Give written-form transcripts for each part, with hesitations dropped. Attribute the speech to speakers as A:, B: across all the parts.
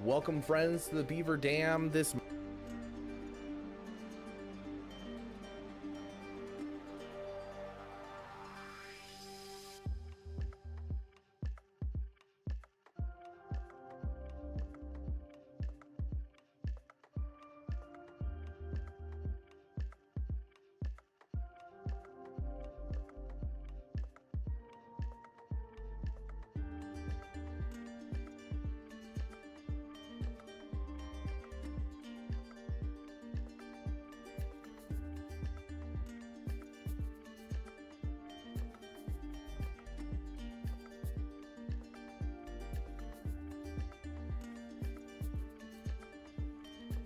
A: Welcome, friends, to the Beaver Dam.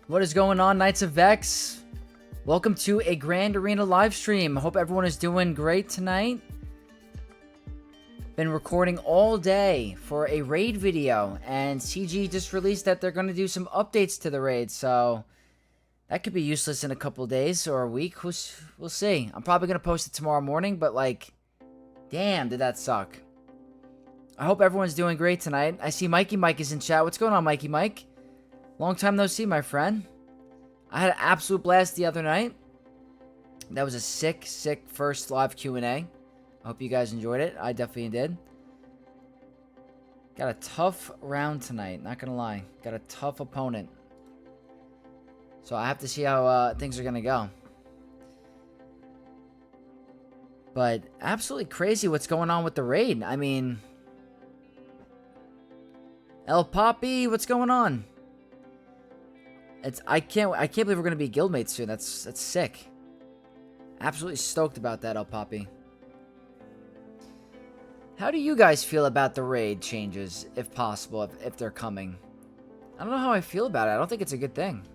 B: What is going on, Knights of Vex? Welcome to a Grand Arena live stream. Hope everyone is doing great tonight. Been recording all day for a raid video, and CG just released that they're going to do some updates to the raid, so that could be useless in a couple days or a week. We'll see. I'm probably going to post it tomorrow morning, but like, damn, did that suck. I hope everyone's doing great tonight. I see Mikey Mike is in chat. What's going on, Mikey Mike? Long time no see, my friend. I had an absolute blast the other night. That was a sick first live Q&A. I hope you guys enjoyed it. I definitely did. Got a tough round tonight, not gonna lie. Got a tough opponent. So I have to see how things are gonna go. But absolutely crazy what's going on with the raid. I mean, El Poppy, what's going on? I can't believe we're gonna be guildmates soon. That's sick. Absolutely stoked about that, El Poppy. How do you guys feel about the raid changes, if possible, if they're coming? I don't know how I feel about it. I don't think it's a good thing.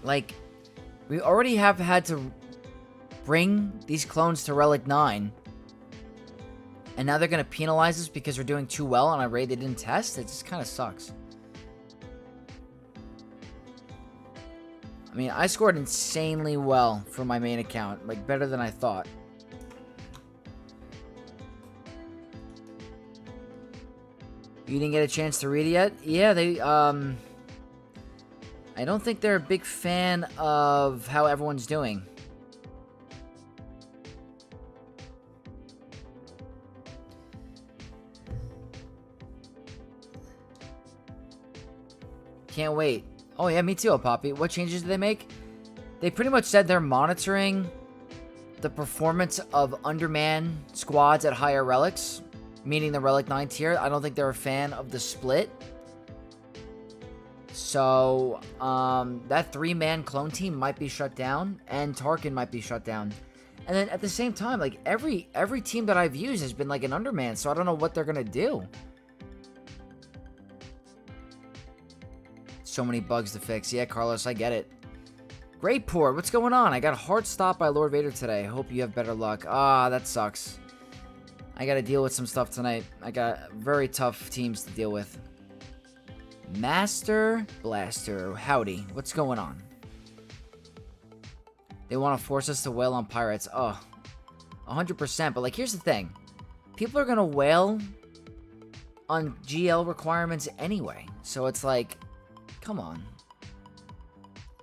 B: Like, we already have had to bring these clones to Relic 9. And now they're going to penalize us because we're doing too well on a raid they didn't test? It just kind of sucks. I mean, I scored insanely well for my main account. Like, better than I thought. You didn't get a chance to read it yet? Yeah, they, I don't think they're a big fan of how everyone's doing. Can't wait. Oh yeah, me too, Poppy. What changes did they make? They pretty much said they're monitoring the performance of underman squads at higher relics, meaning the Relic 9 tier. I don't think they're a fan of the split. So, that 3-man clone team might be shut down, and Tarkin might be shut down. And then at the same time, like, every team that I've used has been like an underman, so I don't know what they're gonna do. So many bugs to fix. Yeah, Carlos, I get it. Great Port, what's going on? I got a hard stop by Lord Vader today. Hope you have better luck. Ah, that sucks. I gotta deal with some stuff tonight. I got very tough teams to deal with. Master Blaster, howdy. What's going on? They want to force us to wail on pirates. Oh, 100%. But, like, here's the thing. People are gonna wail on GL requirements anyway. So it's like, come on.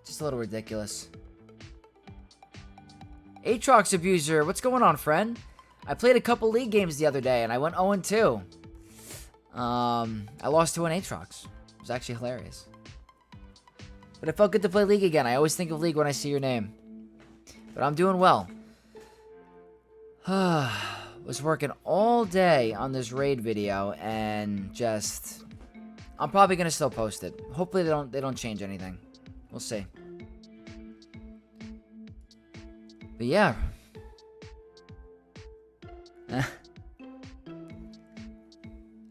B: Just a little ridiculous. Aatrox Abuser, what's going on, friend? I played a couple league games the other day, and I went 0-2. I lost to an Aatrox. It was actually hilarious. But it felt good to play League again. I always think of League when I see your name. But I'm doing well. Was working all day on this raid video, and just... I'm probably gonna still post it. Hopefully they don't change anything. We'll see. But yeah.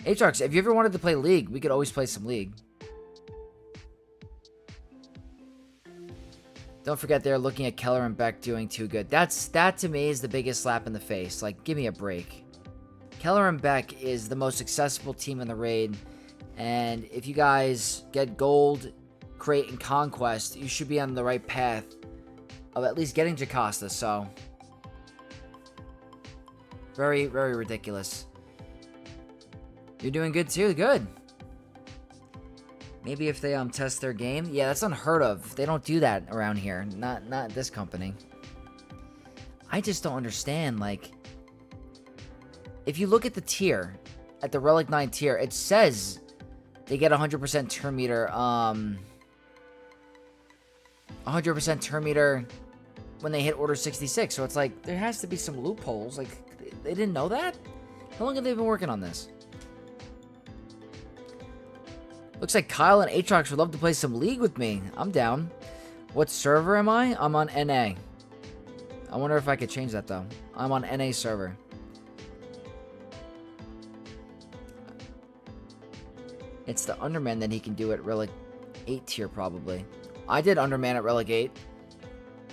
B: Aatrox, if you ever wanted to play League, we could always play some League. Don't forget they're looking at Keller and Beck doing too good. That to me is the biggest slap in the face. Like, give me a break. Keller and Beck is the most successful team in the raid. And if you guys get gold, crate, and conquest, you should be on the right path of at least getting Jocasta, so Very, very ridiculous. You're doing good too. Good. Maybe if they test their game. Yeah, that's unheard of. They don't do that around here. Not this company. I just don't understand. Like, if you look at the tier, at the Relic 9 tier, it says they get 100% turn meter. 100% turn meter when they hit Order 66. So it's like there has to be some loopholes. Like, they didn't know that? How long have they been working on this? Looks like Kyle and Aatrox would love to play some League with me. I'm down. What server am I? I'm on NA. I wonder if I could change that, though. I'm on NA server. It's the Underman that he can do at Relic 8 tier, probably. I did Underman at Relic 8.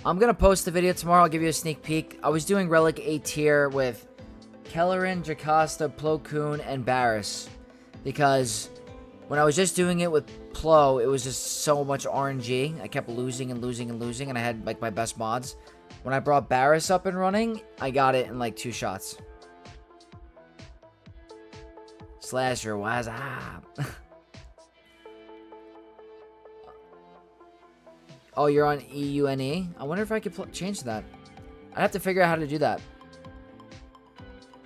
B: I'm going to post the video tomorrow. I'll give you a sneak peek. I was doing Relic 8 tier with Kellerin, Jocasta, Plo Koon, and Barris. Because when I was just doing it with Plo, it was just so much RNG. I kept losing and losing and losing, and I had like my best mods. When I brought Barris up and running, I got it in like 2 shots. Slasher, what's up? Oh, you're on EUNE? I wonder if I could change that. I'd have to figure out how to do that.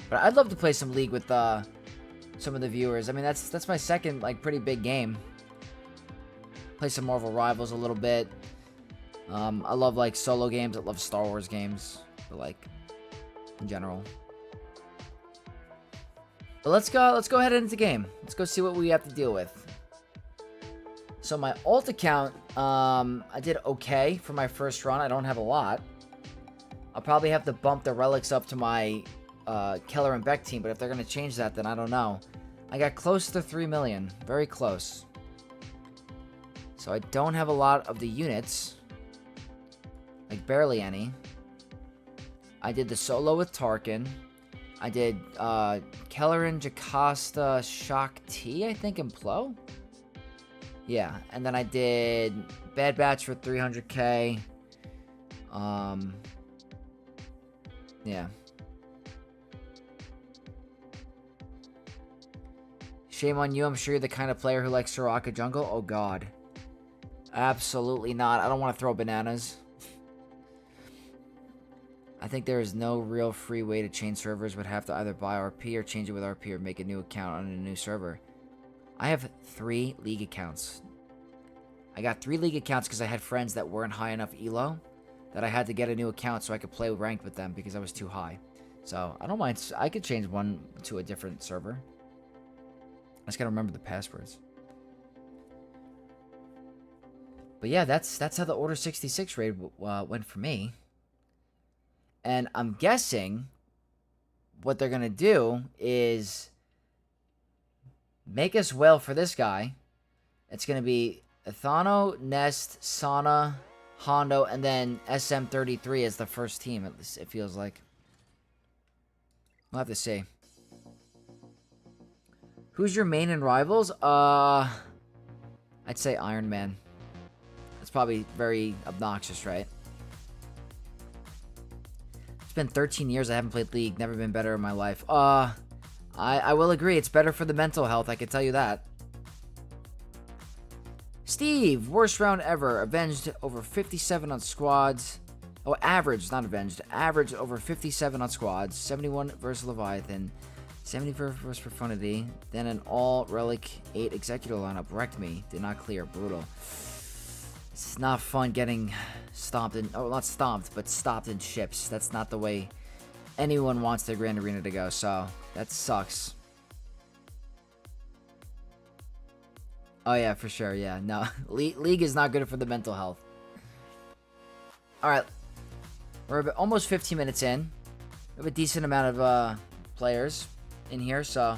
B: But I'd love to play some League with some of the viewers. I mean, that's my second like pretty big game. Play some Marvel Rivals a little bit. I love like solo games. I love Star Wars games, but like in general. But let's go ahead into the game. Let's go see what we have to deal with. So my alt account, I did okay for my first run. I don't have a lot. I'll probably have to bump the relics up to my Keller and Beck team, but if they're going to change that, then I don't know. I got close to 3 million. Very close. So I don't have a lot of the units. Like, barely any. I did the solo with Tarkin. I did Kellerin, Jocasta, Shock T, I think, and Plo. Yeah, and then I did Bad Batch for 300k. Yeah. Shame on you. I'm sure you're the kind of player who likes Soraka Jungle. Oh, God. Absolutely not. I don't want to throw bananas. I think there is no real free way to change servers. Would have to either buy RP or change it with RP or make a new account on a new server. I have 3 League accounts. I got 3 League accounts because I had friends that weren't high enough elo that I had to get a new account so I could play ranked with them because I was too high. So, I don't mind. I could change one to a different server. I just gotta remember the passwords. But yeah, that's how the Order 66 raid went for me. And I'm guessing what they're gonna do is make us well for this guy. It's gonna be Ethano, Nest, Sana, Hondo, and then SM33 as the first team, at least it feels like. We'll have to see. Who's your main and rivals? I'd say Iron Man. That's probably very obnoxious, right? It's been 13 years I haven't played League. Never been better in my life. I will agree. It's better for the mental health. I can tell you that. Steve, worst round ever. Avenged over 57 on squads. Oh, average, not avenged. Average over 57 on squads. 71 versus Leviathan. 70 versus Profundity. Then an all Relic 8 Executor lineup. Wrecked me. Did not clear. Brutal. It's not fun getting stomped in... Oh, not stomped, but stopped in ships. That's not the way anyone wants their Grand Arena to go, so that sucks. Oh, yeah, for sure, yeah. No, League is not good for the mental health. Alright. We're almost 15 minutes in. We have a decent amount of players in here, so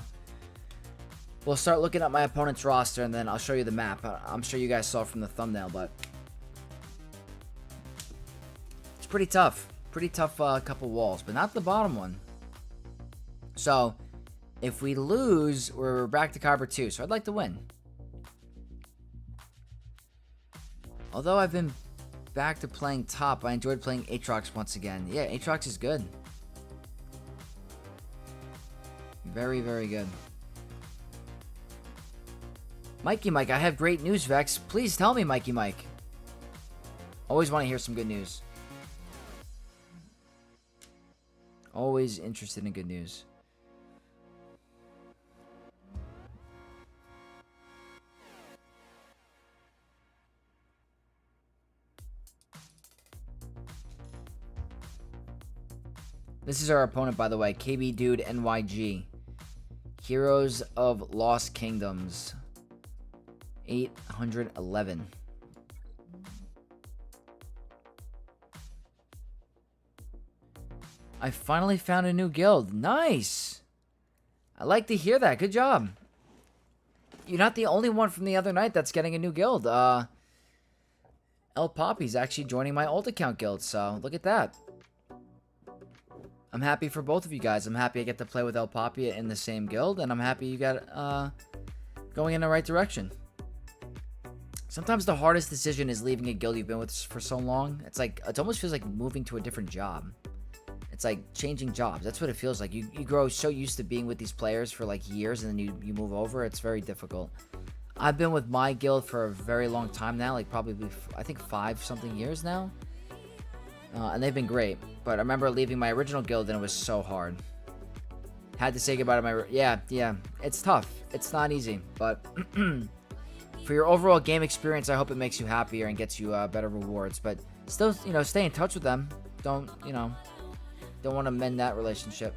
B: we'll start looking at my opponent's roster, and then I'll show you the map. I'm sure you guys saw from the thumbnail, but it's pretty tough. Pretty tough couple walls, but not the bottom one. So, if we lose, we're back to Kyber 2, so I'd like to win. Although I've been back to playing top, I enjoyed playing Aatrox once again. Yeah, Aatrox is good. Very, very good. Mikey Mike, I have great news, Vex. Please tell me, Mikey Mike. Always want to hear some good news. Always interested in good news. This is our opponent, by the way. KB Dude NYG. Heroes of Lost Kingdoms. 811. I finally found a new guild. Nice! I like to hear that. Good job. You're not the only one from the other night that's getting a new guild. El Poppy's actually joining my old account guild, so look at that. I'm happy for both of you guys. I'm happy I get to play with El Poppy in the same guild, and I'm happy you got going in the right direction. Sometimes the hardest decision is leaving a guild you've been with for so long. It's like, it almost feels like moving to a different job. It's like changing jobs. That's what it feels like. You grow so used to being with these players for like years, and then you move over. It's very difficult. I've been with my guild for a very long time now, like probably, I think 5-something years now. And they've been great. But I remember leaving my original guild, and it was so hard. Had to say goodbye to my... Yeah. It's tough. It's not easy. But for your overall game experience, I hope it makes you happier and gets you better rewards. But still, stay in touch with them. Don't want to mend that relationship.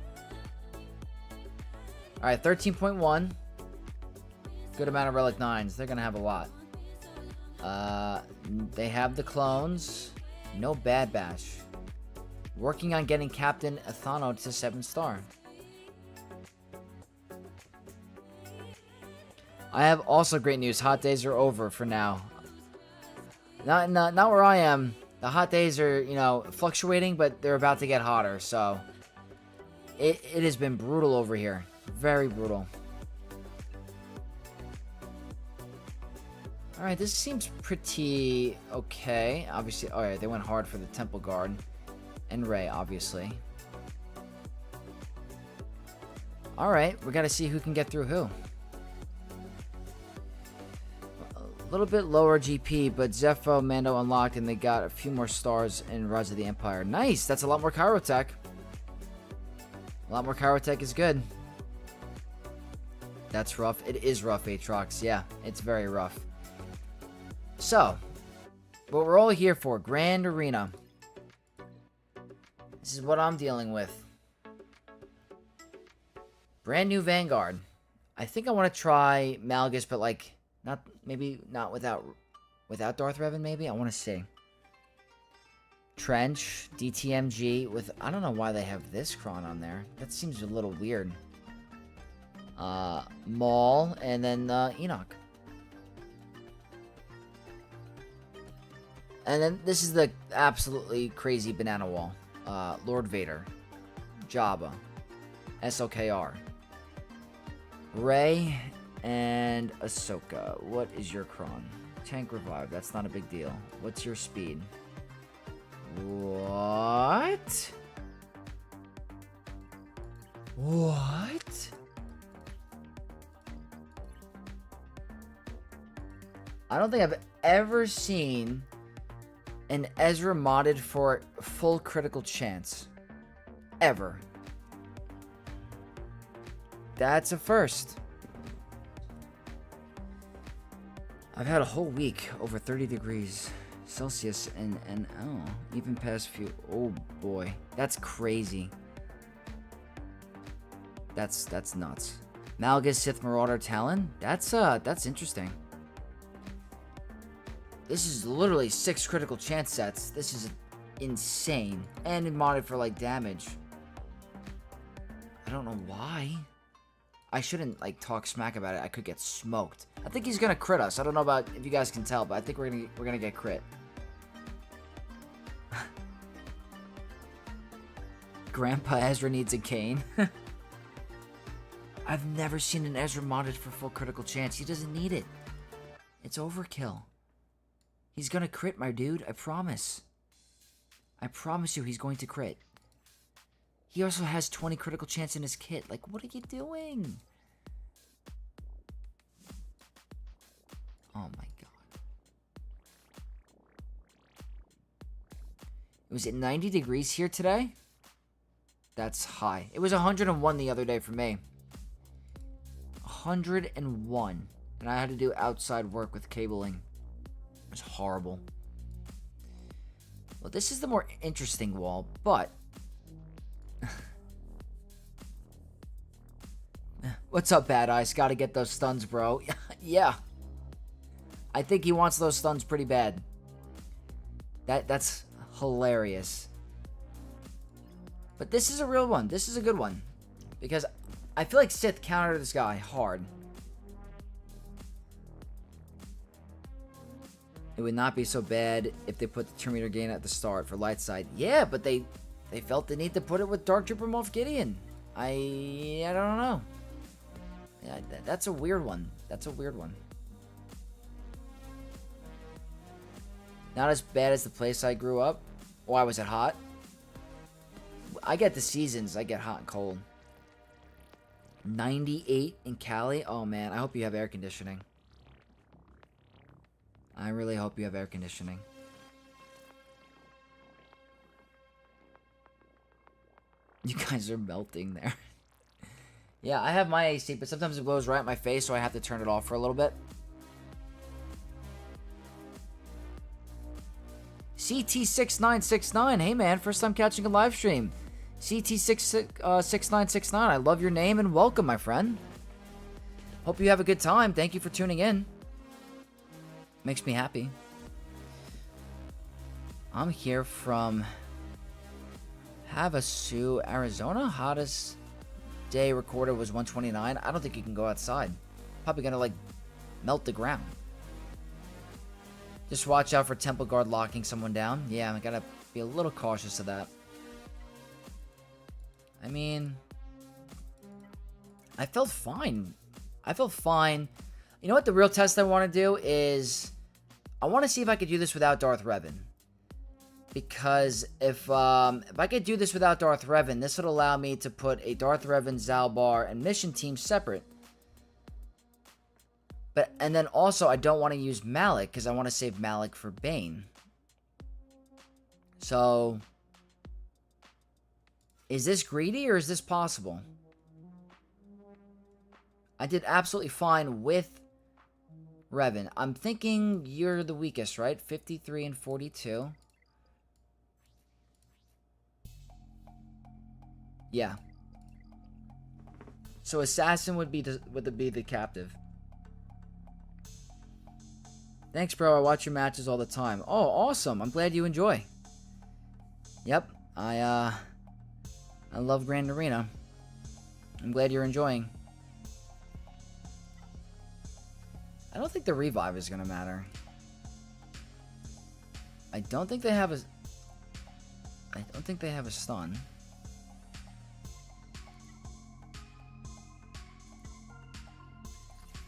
B: Alright, 13.1. Good amount of Relic 9s. They're going to have a lot. They have the clones. No Bad Bash. Working on getting Captain Athano to 7-star. I have also great news. Hot days are over for now. Not where I am. The hot days are, fluctuating, but they're about to get hotter, so it has been brutal over here. Very brutal. Alright, this seems pretty okay. Obviously, alright, they went hard for the Temple Guard. And Ray, obviously. Alright, we gotta see who can get through who. A little bit lower GP, but Zepho, Mando unlocked, and they got a few more stars in Rise of the Empire. Nice! That's a lot more Chirotech. A lot more Chirotech is good. That's rough. It is rough, Aatrox. Yeah, it's very rough. So, what we're all here for, Grand Arena. This is what I'm dealing with. Brand new Vanguard. I think I want to try Malgus, but like, maybe not without Darth Revan, maybe? I want to see. Trench, DTMG with, I don't know why they have this Kron on there. That seems a little weird. Maul, and then Enoch. And then this is the absolutely crazy banana wall. Lord Vader. Jabba. SOKR. Rey and Ahsoka. What is your Kron? Tank Revive. That's not a big deal. What's your speed? What? What? I don't think I've ever seen an Ezra modded for full critical chance. Ever. That's a first. I've had a whole week over 30 degrees Celsius and oh, even past few. Oh boy, that's crazy. That's nuts. Malgus, Sith Marauder, Talon. That's interesting. This is literally 6 critical chance sets. This is insane. And modded for, like, damage. I don't know why. I shouldn't, like, talk smack about it. I could get smoked. I think he's gonna crit us. I don't know about if you guys can tell, but I think we're gonna get crit. Grandpa Ezra needs a cane. I've never seen an Ezra modded for full critical chance. He doesn't need it. It's overkill. He's gonna crit, my dude. I promise. I promise you he's going to crit. He also has 20 critical chance in his kit. Like, what are you doing? Oh my god. Was it 90 degrees here today? That's high. It was 101 the other day for me. 101. And I had to do outside work with cabling. It was horrible. Well, this is the more interesting wall, but... What's up, Bad Eyes? Gotta get those stuns, bro. Yeah. I think he wants those stuns pretty bad. That's hilarious. But this is a real one. This is a good one. Because I feel like Sith countered this guy hard. It would not be so bad if they put the 2 meter gain at the start for light side. Yeah, but they felt the need to put it with Dark Trooper Moff Gideon. I don't know. Yeah, that's a weird one. That's a weird one. Not as bad as the place I grew up. Why was it hot? I get the seasons. I get hot and cold. 98 in Cali. Oh man, I hope you have air conditioning. I really hope you have air conditioning. You guys are melting there. Yeah, I have my AC, but sometimes it blows right at my face, so I have to turn it off for a little bit. CT6969. Hey man, first time catching a live stream. CT6969. I love your name and welcome, my friend. Hope you have a good time. Thank you for tuning in. Makes me happy. I'm here from Havasu, Arizona. Hottest day recorded was 129. I don't think you can go outside. Probably gonna like melt the ground. Just watch out for Temple Guard locking someone down. Yeah, I gotta be a little cautious of that. I mean, I felt fine. I felt fine. You know what the real test I want to do is... I want to see if I could do this without Darth Revan. Because if I could do this without Darth Revan, this would allow me to put a Darth Revan, Zalbar, and mission team separate. And then also, I don't want to use Malik, because I want to save Malik for Bane. So... is this greedy, or is this possible? I did absolutely fine with Revan. I'm thinking you're the weakest, right? 53 and 42. Yeah. So Assassin would be the captive. Thanks, bro. I watch your matches all the time. Oh, awesome. I'm glad you enjoy. Yep. I love Grand Arena. I'm glad you're enjoying. I don't think the revive is going to matter. I don't think they have a... I don't think they have a stun.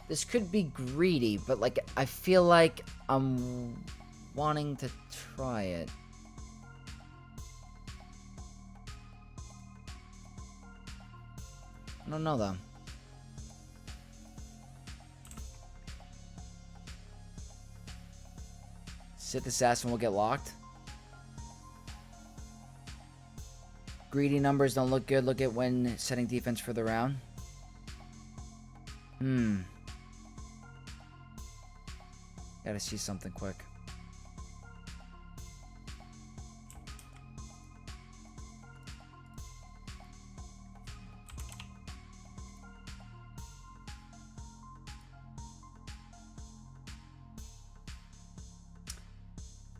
B: This could be greedy, but like I feel like I'm wanting to try it. I don't know though. Sith Assassin will get locked. Greedy numbers don't look good. Look at when setting defense for the round. Gotta see something quick.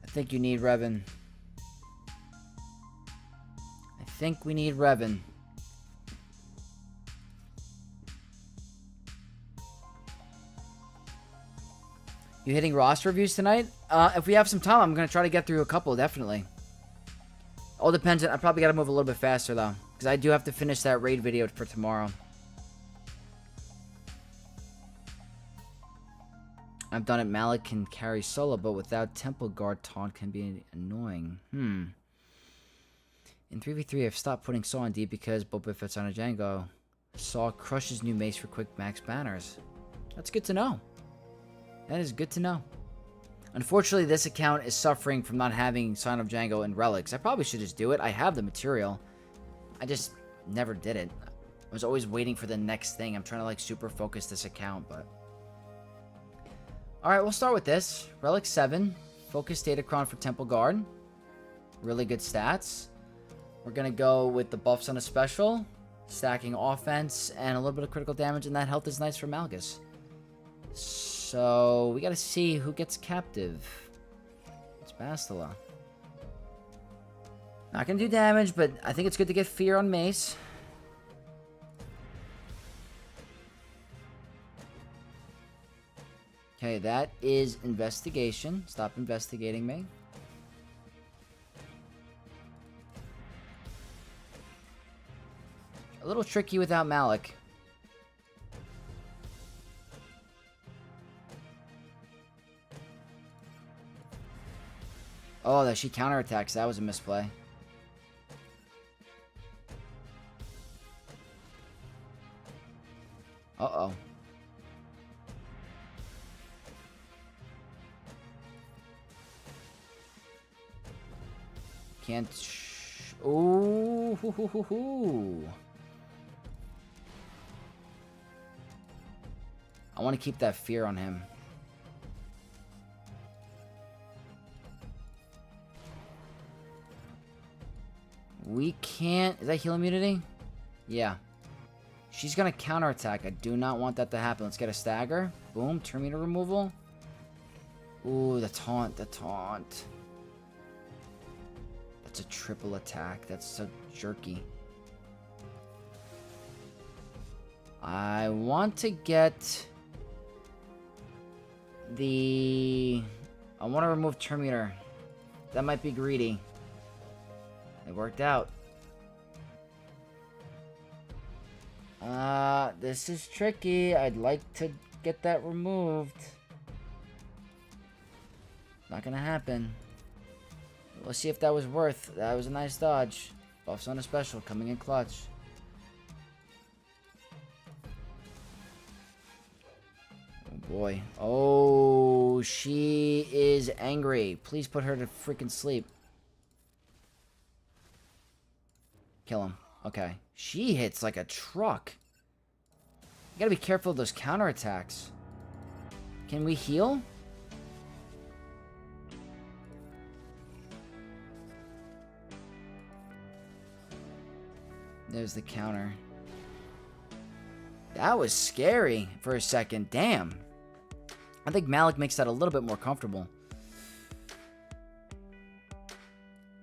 B: I think you need Revan. I think we need Revan. You hitting roster reviews tonight? If we have some time, I'm going to try to get through a couple, definitely. All depends. I probably got to move a little bit faster, though. Because I do have to finish that raid video for tomorrow. I've done it. Malik can carry solo, but without Temple Guard taunt can be annoying. In 3v3, I've stopped putting Saw on D because Boba Fett's on a Django. Saw crushes new mace for quick max banners. That's good to know. That is good to know. Unfortunately, this account is suffering from not having Sign of Django and relics. I probably should just do it. I have the material. I just never did it. I was always waiting for the next thing. I'm trying to like super focus this account, but... Alright, we'll start with this. Relic 7. Focus Datacron for Temple Guard. Really good stats. We're going to go with the buffs on a special. Stacking offense and a little bit of critical damage, and that health is nice for Malgus. So, we got to see who gets captive. It's Bastila. Not going to do damage, but I think it's good to get fear on Mace. Okay, that is investigation. Stop investigating me. A little tricky without Malik. Oh, that she counterattacks. That was a misplay. Uh-oh. Can't... Ooh. Hoo, hoo, hoo, hoo. I want to keep that fear on him. We can't... Is that heal immunity? Yeah. She's going to counterattack. I do not want that to happen. Let's get a stagger. Boom. Turn meter removal. Ooh, the taunt. The taunt. That's a triple attack. That's so jerky. I want to get... I want to remove turn meter. That might be greedy. It worked out. This is tricky. I'd like to get that removed. Not gonna happen. Let's see if that was worth. That was a nice dodge. Buffs on a special, coming in clutch. Oh boy. Oh, she is angry. Please put her to freaking sleep. Kill him. Okay. She hits like a truck. You gotta be careful of those counterattacks. Can we heal? There's the counter. That was scary for a second. Damn. I think Malik makes that a little bit more comfortable.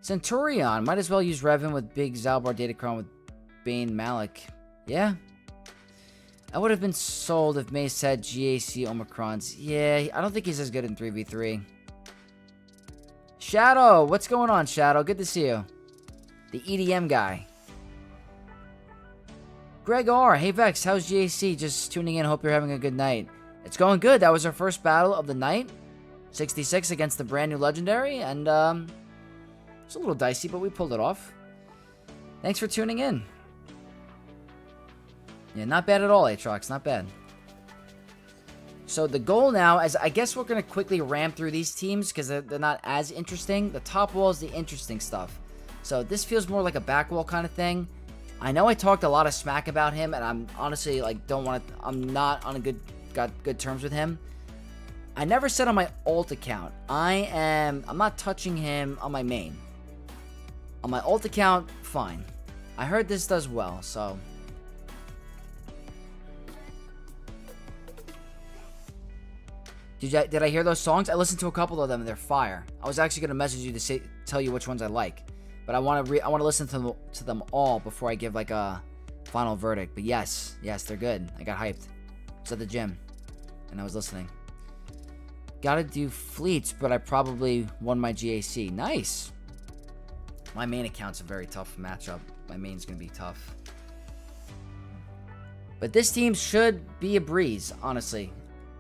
B: Centurion. Might as well use Revan with Big Zalbar Datacron with Bane Malik. Yeah. I would have been sold if May said GAC Omicrons. Yeah, I don't think he's as good in 3v3. Shadow. What's going on, Shadow? Good to see you. The EDM guy. Greg R. Hey, Vex. How's GAC? Just tuning in. Hope you're having a good night. It's going good. That was our first battle of the night. 66 against the brand new Legendary. And, it's a little dicey, but we pulled it off. Thanks for tuning in. Yeah, not bad at all, Aatrox. Not bad. So the goal now is, I guess we're going to quickly ram through these teams because they're not as interesting. The top wall is the interesting stuff. So this feels more like a back wall kind of thing. I know I talked a lot of smack about him, and I'm honestly, like, don't want to... I'm not on got good terms with him. I never said on my alt account. I'm not touching him on my main. On my alt account, fine. I heard this does well, so... Did I hear those songs? I listened to a couple of them, and they're fire. I was actually going to message you to tell you which ones I like. But I want to listen to them all before I give, like, a final verdict. But yes, they're good. I got hyped. I was at the gym, and I was listening. Gotta do fleets, but I probably won my GAC. Nice! My main account's a very tough matchup. My main's going to be tough. But this team should be a breeze, honestly.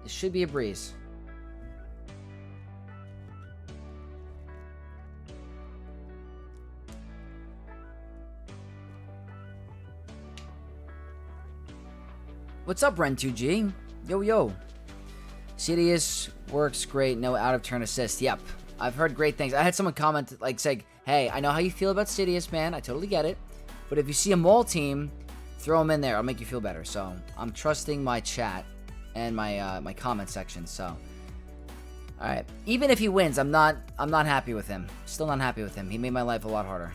B: It should be a breeze. What's up, Ren2G? Yo, yo. Sidious works great. No out-of-turn assist. Yep. I've heard great things. I had someone comment, like, say, hey, I know how you feel about Sidious, man. I totally get it. But if you see a mole team, throw them in there. I'll make you feel better. So, I'm trusting my chat and my my comment section. So, all right. Even if he wins, I'm not happy with him. Still not happy with him. He made my life a lot harder.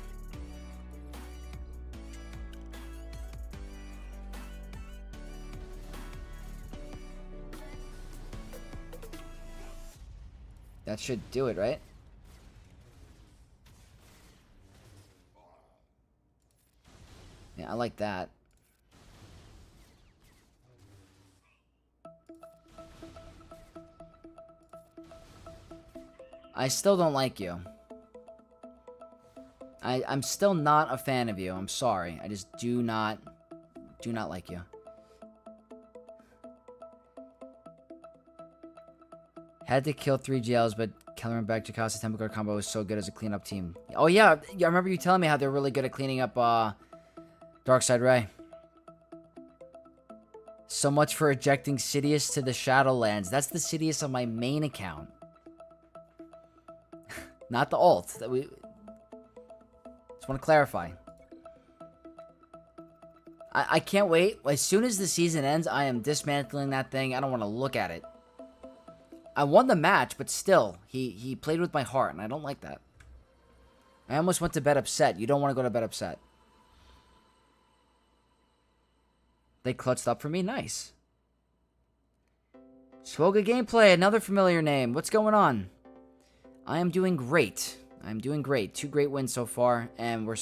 B: That should do it, right? Yeah, I like that. I still don't like you. I'm still not a fan of you. I'm sorry. I just do not like you. Had to kill 3 GLs, but Kellerman back Jakasa Temple Guard combo was so good as a cleanup team. Oh yeah, I remember you telling me how they're really good at cleaning up Darkside Ray. So much for ejecting Sidious to the Shadowlands. That's the Sidious on my main account. Not the alt. That we just want to clarify. I can't wait. As soon as the season ends, I am dismantling that thing. I don't want to look at it. I won the match, but still, he played with my heart, and I don't like that. I almost went to bed upset. You don't want to go to bed upset. They clutched up for me. Nice. Swoga Gameplay, another familiar name. What's going on? I am doing great. I'm doing great. 2 great wins so far, and we're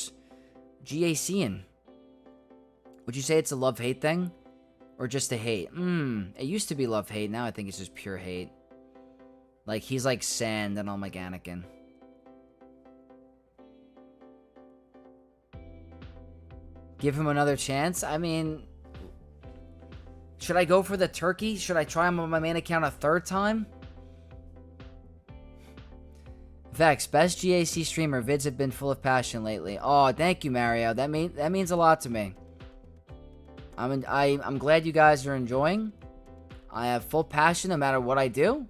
B: GACing. Would you say it's a love-hate thing? Or just a hate? It used to be love-hate. Now I think it's just pure hate. Like, he's like sand, and I'm like Anakin. Give him another chance? I mean, should I go for the turkey? Should I try him on my main account a 3rd time? Vex, best GAC streamer. Vids have been full of passion lately. Oh, thank you, Mario. That means a lot to me. I'm glad you guys are enjoying. I have full passion no matter what I do.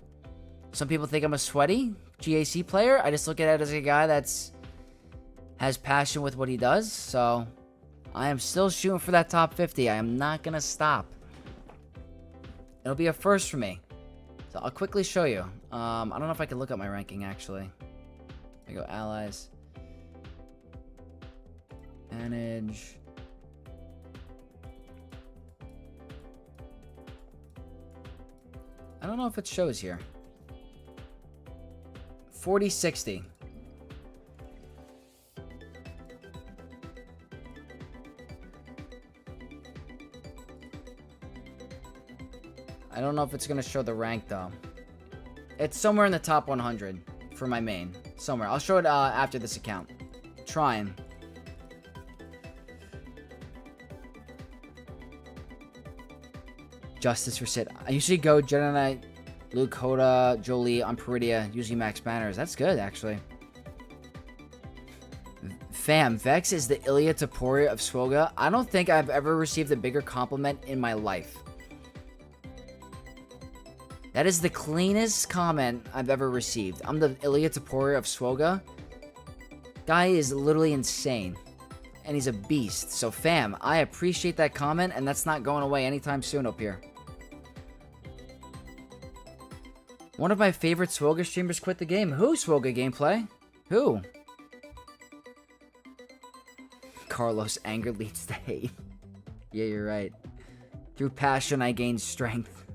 B: Some people think I'm a sweaty GAC player. I just look at it as a guy has passion with what he does. So, I am still shooting for that top 50. I am not going to stop. It'll be a first for me. So, I'll quickly show you. I don't know if I can look up my ranking, actually. There you go, allies. Manage. I don't know if it shows here. 40-60. I don't know if it's going to show the rank, though. It's somewhere in the top 100 for my main. Somewhere. I'll show it after this account. Trying. Justice for Sid. I usually go Jedi Knight, Luke, Hoda, Jolie on Peridia, usually max banners. That's good, actually. Fam, Vex is the Ilya Taporia of Swoga. I don't think I've ever received a bigger compliment in my life. That is the cleanest comment I've ever received. I'm the Ilya Taporia of Swoga. Guy is literally insane. And he's a beast. So fam, I appreciate that comment, and that's not going away anytime soon up here. One of my favorite Swoga streamers quit the game. Who, Swoga Gameplay? Who? Carlos, anger leads to hate. Yeah, you're right. Through passion, I gain strength.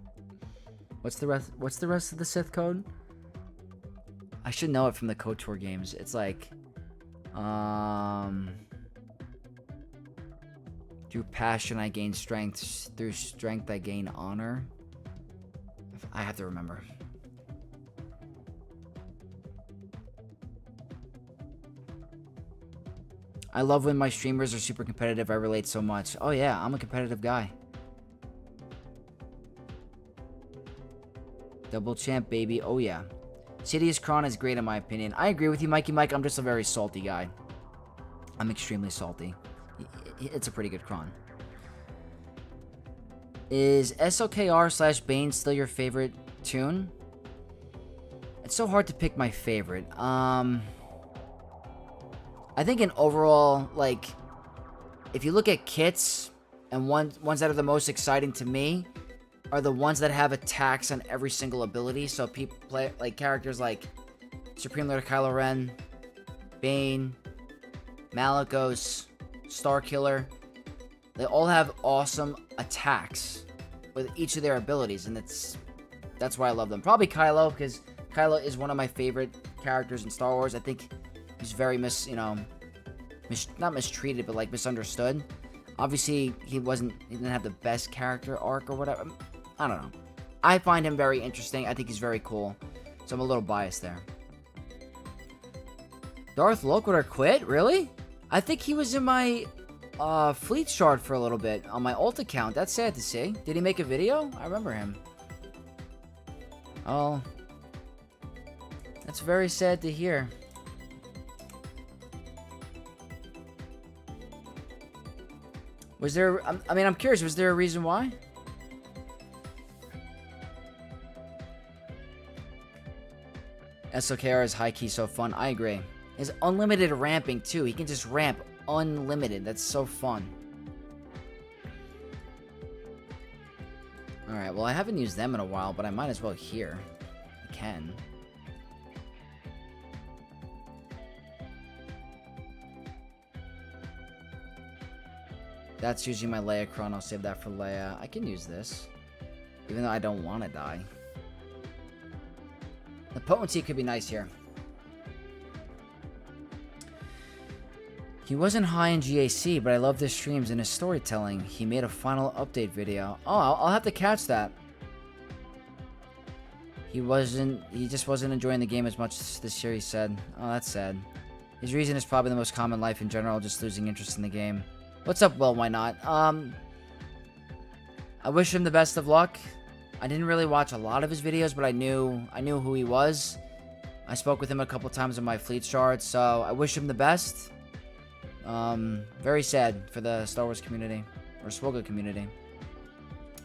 B: What's the rest of the Sith code? I should know it from the KOTOR games. It's like, through passion, I gain strength. Through strength, I gain honor. I have to remember. I love when my streamers are super competitive. I relate so much. Oh yeah, I'm a competitive guy. Double champ, baby. Oh yeah. Sidious Kron is great in my opinion. I agree with you, Mikey Mike. I'm just a very salty guy. I'm extremely salty. It's a pretty good Kron. Is SOKR/Bane still your favorite tune? It's so hard to pick my favorite. I think in overall, like, if you look at kits and ones that are the most exciting to me are the ones that have attacks on every single ability. So people play like characters like Supreme Lord Kylo Ren, Bane, Malicos, Starkiller. They all have awesome attacks with each of their abilities, and that's why I love them. Probably Kylo, because Kylo is one of my favorite characters in Star Wars. I think he's very not mistreated, but like misunderstood. Obviously, he didn't have the best character arc or whatever. I don't know. I find him very interesting. I think he's very cool. So I'm a little biased there. Darth Loquitur quit? Really? I think he was in my fleet shard for a little bit on my ult account. That's sad to see. Did he make a video? I remember him. Oh. That's very sad to hear. Was there... I mean, I'm curious. Was there a reason why? SOKR is high-key so fun. I agree. His unlimited ramping, too. He can just ramp unlimited. That's so fun. Alright, well, I haven't used them in a while, but I might as well here. I can. That's usually my Leia Chron. I'll save that for Leia. I can use this. Even though I don't want to die. The potency could be nice here. He wasn't high in GAC, but I love his streams and his storytelling. He made a final update video. Oh, I'll have to catch that. He just wasn't enjoying the game as much this year, he said. Oh, that's sad. His reason is probably the most common life in general, just losing interest in the game. What's up, Well, Why Not? I wish him the best of luck. I didn't really watch a lot of his videos, but I knew who he was. I spoke with him a couple times in my fleet shard, so I wish him the best. Very sad for the Star Wars community, or Swoga community.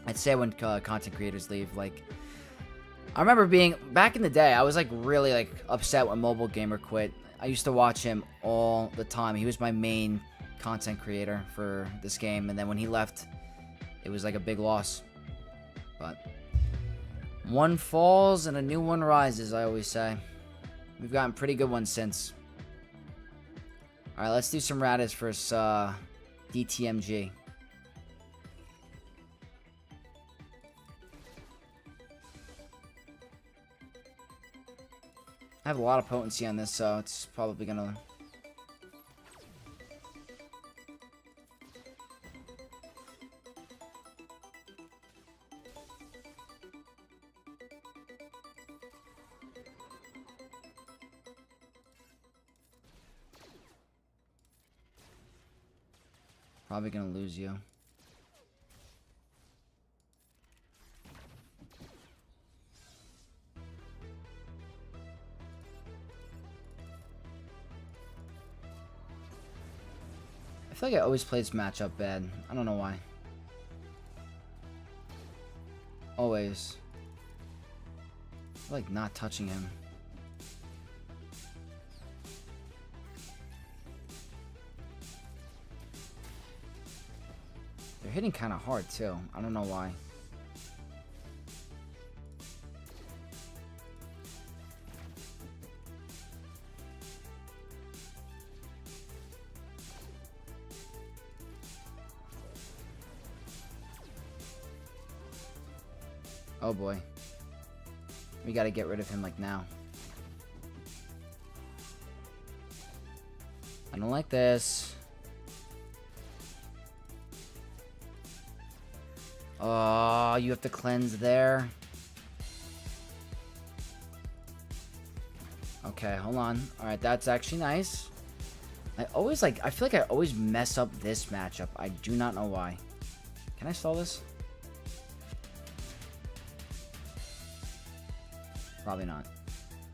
B: I'd say when content creators leave, like, I remember being, back in the day, I was like really like upset when Mobile Gamer quit. I used to watch him all the time. He was my main content creator for this game, and then when he left, it was like a big loss. But one falls and a new one rises, I always say. We've gotten pretty good ones since. Alright, let's do some Radis versus DTMG. I have a lot of potency on this, so it's probably gonna... Probably gonna lose you. I feel like I always play this matchup bad. I don't know why. Always. I feel like not touching him. They're hitting kind of hard too. I don't know why. Oh boy. We gotta get rid of him like now. I don't like this. Oh, you have to cleanse there. Okay, hold on. Alright, that's actually nice. I feel like I always mess up this matchup. I do not know why. Can I stall this? Probably not.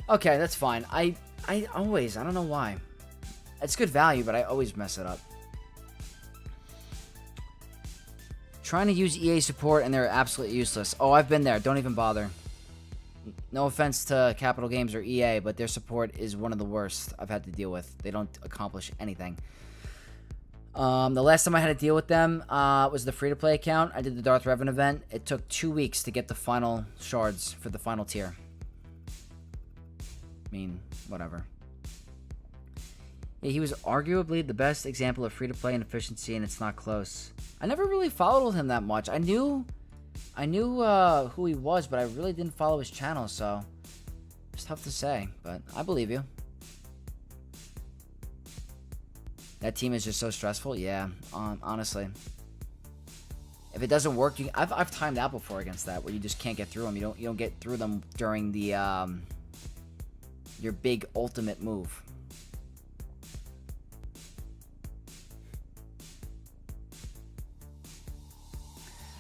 B: Okay, that's fine. I don't know why. It's good value, but I always mess it up. trying to use EA support and they're absolutely useless. Oh, I've been there. Don't even bother. No offense to Capital Games or EA, but their support is one of the worst I've had to deal with. They don't accomplish anything. The last time I had to deal with them was the free-to-play account. I did the Darth Revan event. It took 2 weeks to get the final shards for the final tier. I mean, whatever. Yeah, he was arguably the best example of free-to-play and efficiency, and it's not close. I never really followed him that much. I knew who he was, but I really didn't follow his channel, so it's tough to say, but I believe you. That team is just so stressful. Yeah, honestly. If it doesn't work, I've timed out before against that, where you just can't get through them. You don't get through them during the your big ultimate move.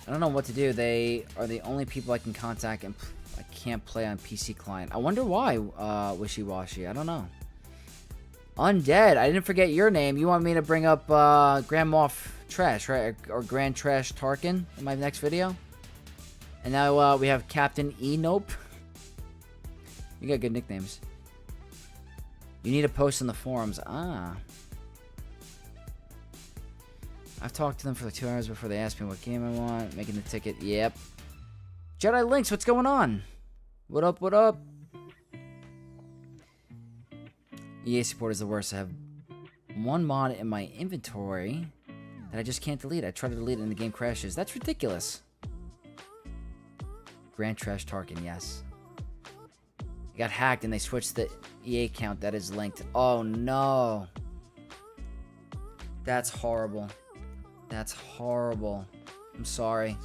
B: I don't know what to do. They are the only people I can contact, and I can't play on PC client. I wonder why, Wishy-Washy. I don't know. Undead, I didn't forget your name. You want me to bring up Grand Moff Trash, right? Or Grand Trash Tarkin in my next video? And now we have Captain E-Nope. You got good nicknames. You need a post in the forums. Ah. I've talked to them for like 2 hours before they asked me what game I want. Making the ticket. Yep. Jedi Links, what's going on? What up, what up? EA support is the worst. I have one mod in my inventory that I just can't delete. I try to delete it and the game crashes. That's ridiculous. Grand Trash Tarkin, yes. I got hacked and they switched the EA account that is linked. Oh no. That's horrible. That's horrible. I'm sorry.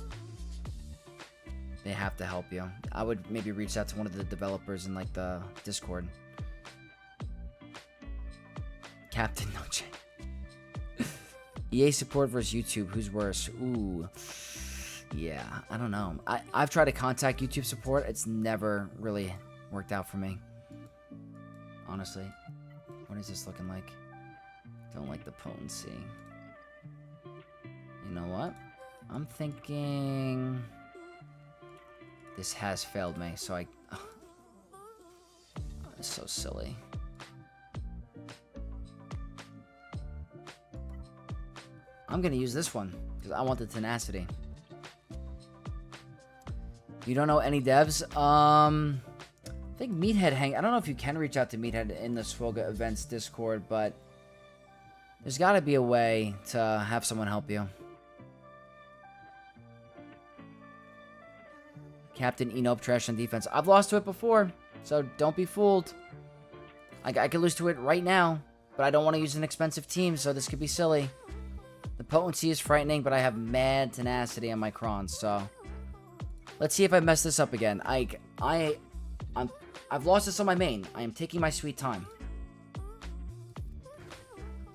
B: They have to help you. I would maybe reach out to one of the developers in like the Discord. Captain No J. EA support versus YouTube. Who's worse? Ooh. Yeah, I don't know. I've tried to contact YouTube support. It's never really worked out for me. Honestly. What is this looking like? Don't like the potency. You know what? I'm thinking... This has failed me, so I... It's so silly. I'm gonna use this one, because I want the tenacity. You don't know any devs? I think Meathead I don't know if you can reach out to Meathead in the Swoga Events Discord, but... There's gotta be a way to have someone help you. Captain E-Nope Trash on defense. I've lost to it before, so don't be fooled. I could lose to it right now, but I don't want to use an expensive team, so this could be silly. The potency is frightening, but I have mad tenacity on my crons, so... Let's see if I mess this up again. I've lost this on my main. I am taking my sweet time.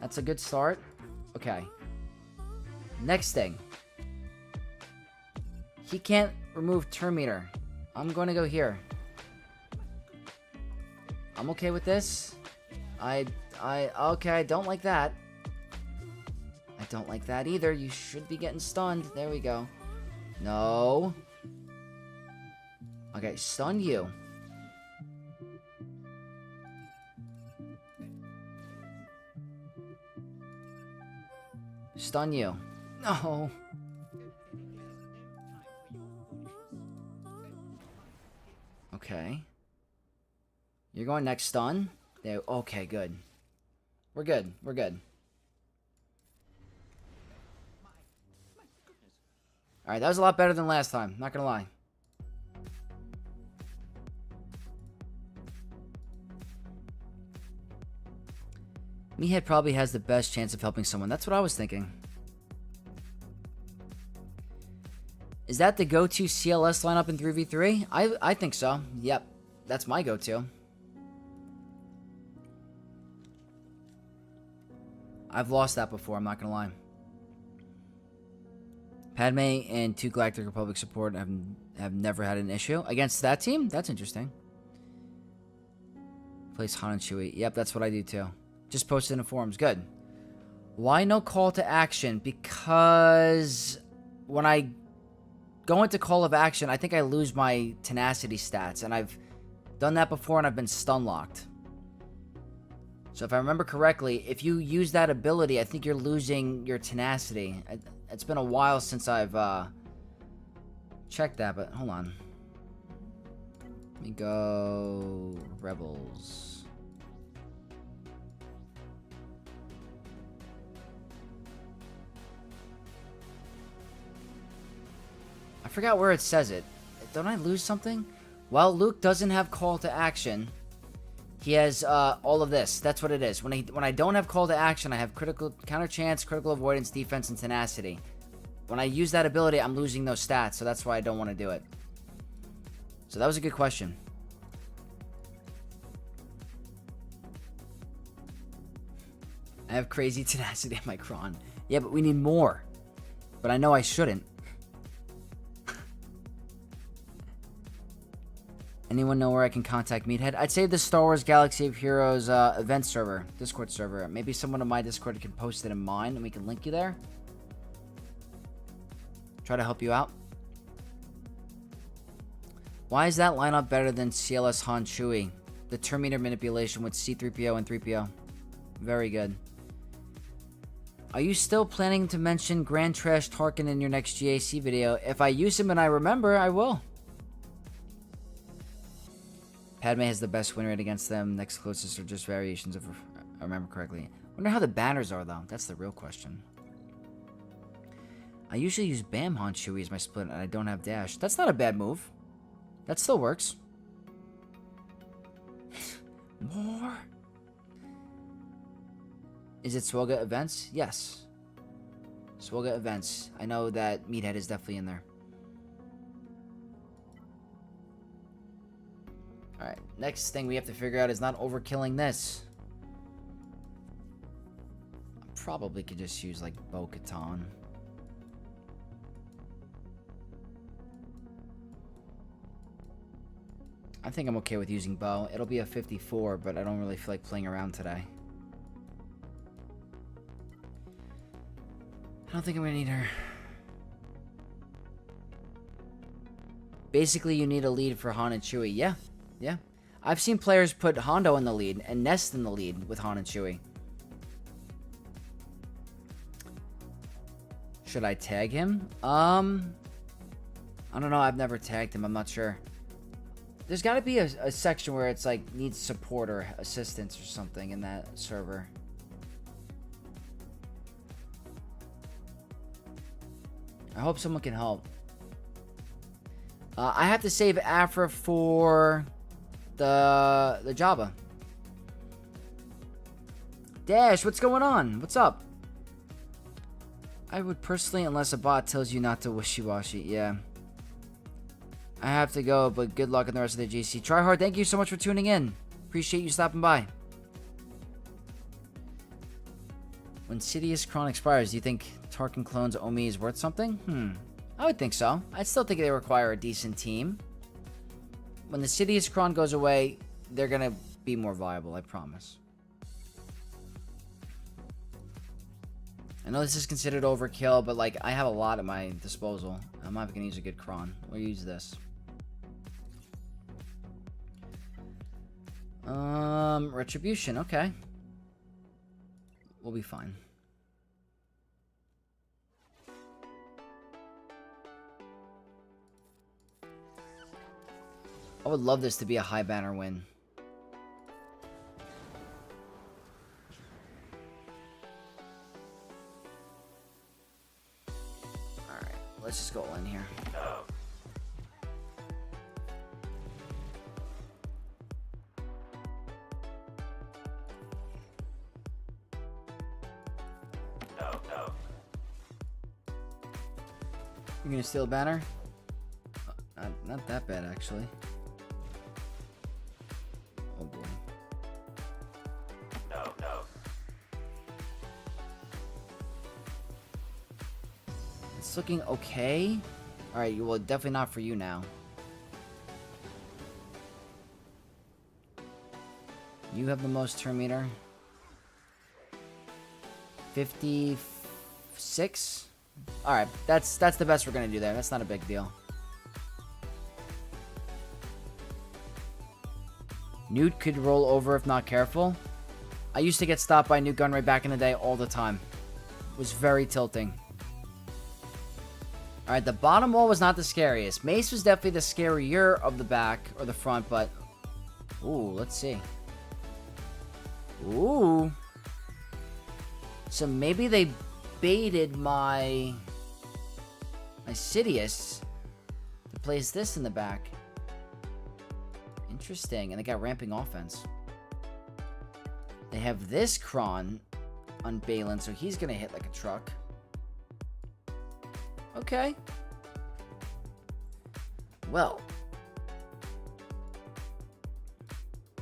B: That's a good start. Okay. Next thing. He can't remove turn meter. I'm going to go here. I'm okay with this. Okay, I don't like that. I don't like that either. You should be getting stunned. There we go. No. Okay, stun you. Stun you. No. Okay. You're going next stun? There. Okay, good. We're good. We're good. Alright, that was a lot better than last time. Not gonna lie. Meathead probably has the best chance of helping someone. That's what I was thinking. Is that the go-to CLS lineup in 3v3? I think so. Yep. That's my go-to. I've lost that before, I'm not gonna lie. Padme and 2 Galactic Republic support have never had an issue. Against that team? That's interesting. Plays Han and Chewie. Yep, that's what I do too. Just posted in the forums. Good. Why no call to action? Because when I go into Call of Action, I think I lose my tenacity stats, and I've done that before and I've been stun locked. So if I remember correctly, if you use that ability, I think you're losing your tenacity. It's been a while since I've checked that, but hold on. Let me go Rebels. I forgot where it says it. Don't I lose something? Well, Luke doesn't have call to action. He has all of this. That's what it is. When I don't have call to action, I have critical counter chance, critical avoidance, defense, and tenacity. When I use that ability, I'm losing those stats, so that's why I don't want to do it. So that was a good question. I have crazy tenacity in my cron. Yeah, but we need more. But I know I shouldn't. Anyone know where I can contact Meathead? I'd say the Star Wars Galaxy of Heroes event server, Discord server. Maybe someone on my Discord can post it in mine and we can link you there. Try to help you out. Why is that lineup better than CLS Han Chewie? The Terminator manipulation with C-3PO and 3PO. Very good. Are you still planning to mention Grand Trash Tarkin in your next GAC video? If I use him and I remember, I will. Padme has the best win rate against them. Next closest are just variations of, if I remember correctly. Wonder how the banners are, though. That's the real question. I usually use Bam Han Chewie as my split, and I don't have dash. That's not a bad move. That still works. More? Is it Swelga events? Yes. Swelga events. I know that Meathead is definitely in there. Alright, next thing we have to figure out is not overkilling this. I probably could just use, like, Bo-Katan. I think I'm okay with using Bo. It'll be a 54, but I don't really feel like playing around today. I don't think I'm gonna need her. Basically, you need a lead for Han and Chewie. Yeah. Yeah. I've seen players put Hondo in the lead and Nest in the lead with Han and Chewie. Should I tag him? I don't know. I've never tagged him. I'm not sure. There's got to be a section where it's like needs support or assistance or something in that server. I hope someone can help. I have to save Afra for the Jabba. Dash, what's going on? What's up? I would personally, unless a bot tells you not to wishy-washy. Yeah. I have to go, but good luck in the rest of the GC. Try hard. Thank you so much for tuning in. Appreciate you stopping by. When Sidious Kron expires, do you think Tarkin clones Omi is worth something? I would think so. I still think they require a decent team. When the Sidious Kron goes away, they're going to be more viable, I promise. I know this is considered overkill, but like I have a lot at my disposal. I'm not going to use a good Kron. We'll use this. Retribution, okay. We'll be fine. I would love this to be a high banner win. Alright, let's just go in here. You're gonna steal a banner? Not that bad, actually. Oh boy. It's looking okay. Alright, well, definitely not for you now. You have the most turn meter. 56? Alright, that's the best we're gonna do there. That's not a big deal. Newt could roll over if not careful. I used to get stopped by Newt Gunray back in the day all the time. It was very tilting. Alright, the bottom wall was not the scariest. Mace was definitely the scarier of the back or the front, but... Ooh, let's see. Ooh. So maybe they baited my Sidious to place this in the back. Interesting. And they got ramping offense. They have this Kron on Balin, so he's going to hit like a truck. Okay. Well.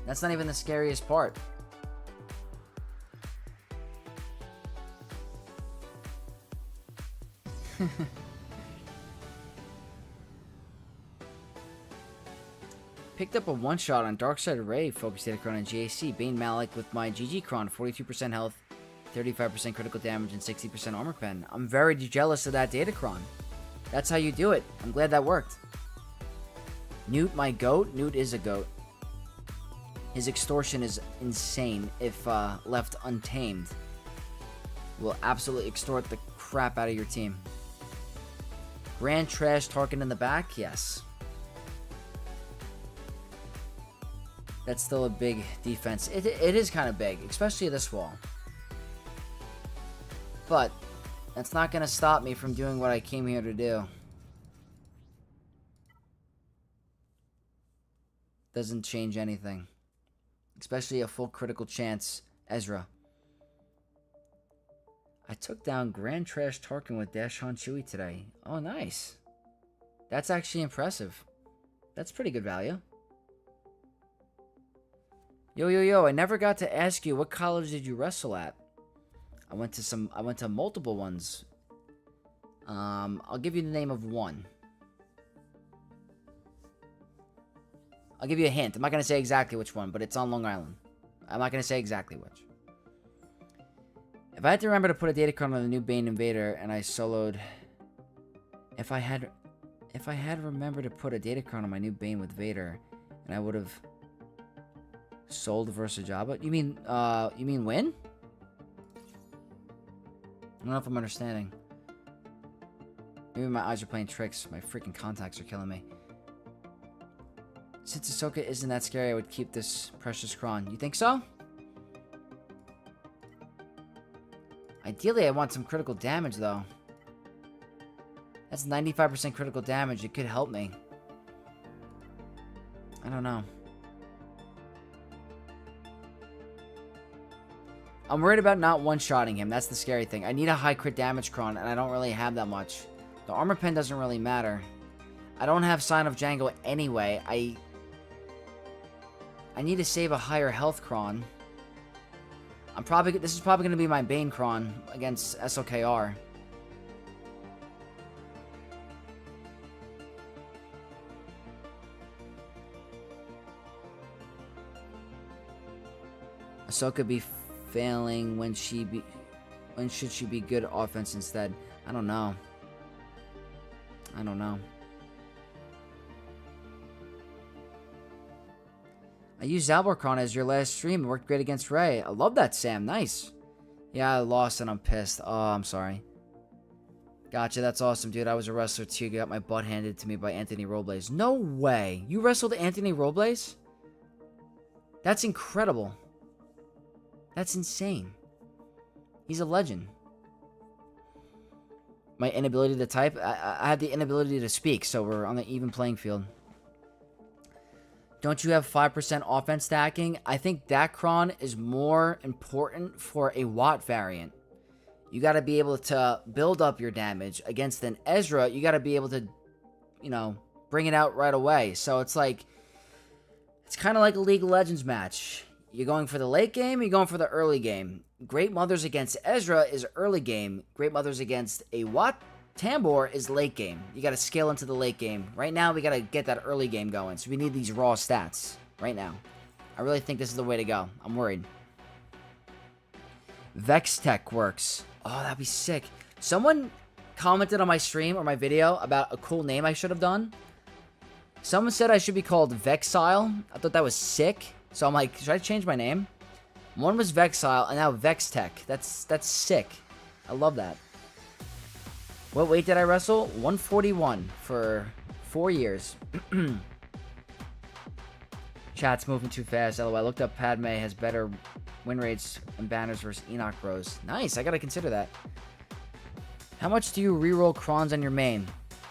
B: That's not even the scariest part. Picked up a one-shot on Darkseid Ray, Focus Datacron, and GAC. Bane Malik with my GG Kron, 42% health, 35% critical damage, and 60% armor pen. I'm very jealous of that Datacron. That's how you do it. I'm glad that worked. Newt, my goat. Newt is a goat. His extortion is insane if left untamed. Will absolutely extort the crap out of your team. Grand Trash Tarkin in the back? Yes. That's still a big defense. It is kind of big, especially this wall. But that's not going to stop me from doing what I came here to do. Doesn't change anything. Especially a full critical chance Ezra. I took down Grand Trash Tarkin with Dash on Chewie today. Oh, nice. That's actually impressive. That's pretty good value. Yo, I never got to ask you, what college did you wrestle at? I went to multiple ones. I'll give you the name of one. I'll give you a hint. I'm not going to say exactly which one, but it's on Long Island. I'm not going to say exactly which. If I had to remember to put a Datacron on the new Bane Invader and I soloed... If I had remembered to put a Datacron on my new Bane with Vader, and I would have sold versus Jabba? You mean win? I don't know if I'm understanding. Maybe my eyes are playing tricks. My freaking contacts are killing me. Since Ahsoka isn't that scary, I would keep this precious Kron. You think so? Ideally, I want some critical damage, though. That's 95% critical damage. It could help me. I don't know. I'm worried about not one-shotting him. That's the scary thing. I need a high crit damage Kron, and I don't really have that much. The armor pen doesn't really matter. I don't have Sign of Django anyway. I need to save a higher health Kron. This is probably going to be my Bane Kron against SLKR. Ahsoka be failing when should she be good offense instead? I don't know. I used Alborcron as your last stream. It worked great against Ray. I love that, Sam. Nice. Yeah, I lost and I'm pissed. Oh, I'm sorry. Gotcha, that's awesome, dude. I was a wrestler too. Got my butt handed to me by Anthony Robles. No way. You wrestled Anthony Robles? That's incredible. That's insane. He's a legend. My inability to type? I have the inability to speak, so we're on the even playing field. Don't you have 5% offense stacking? I think that Kron is more important for a Watt variant. You got to be able to build up your damage. Against an Ezra, you got to be able to, bring it out right away. So it's like, it's kind of like a League of Legends match. You're going for the late game, you're going for the early game. Great Mothers against Ezra is early game. Great Mothers against a Watt Tambor is late game. You got to scale into the late game. Right now, we got to get that early game going. So we need these raw stats right now. I really think this is the way to go. I'm worried. Vex Tech works. Oh, that'd be sick. Someone commented on my stream or my video about a cool name I should have done. Someone said I should be called Vexile. I thought that was sick. So I'm like, should I change my name? One was Vexile, and now Vextech. That's sick. I love that. What weight did I wrestle? 141 for 4 years. Chat's moving too fast. LOL. I looked up Padme has better win rates and banners versus Enoch Bros. Nice. I gotta consider that. How much do you reroll crons on your main?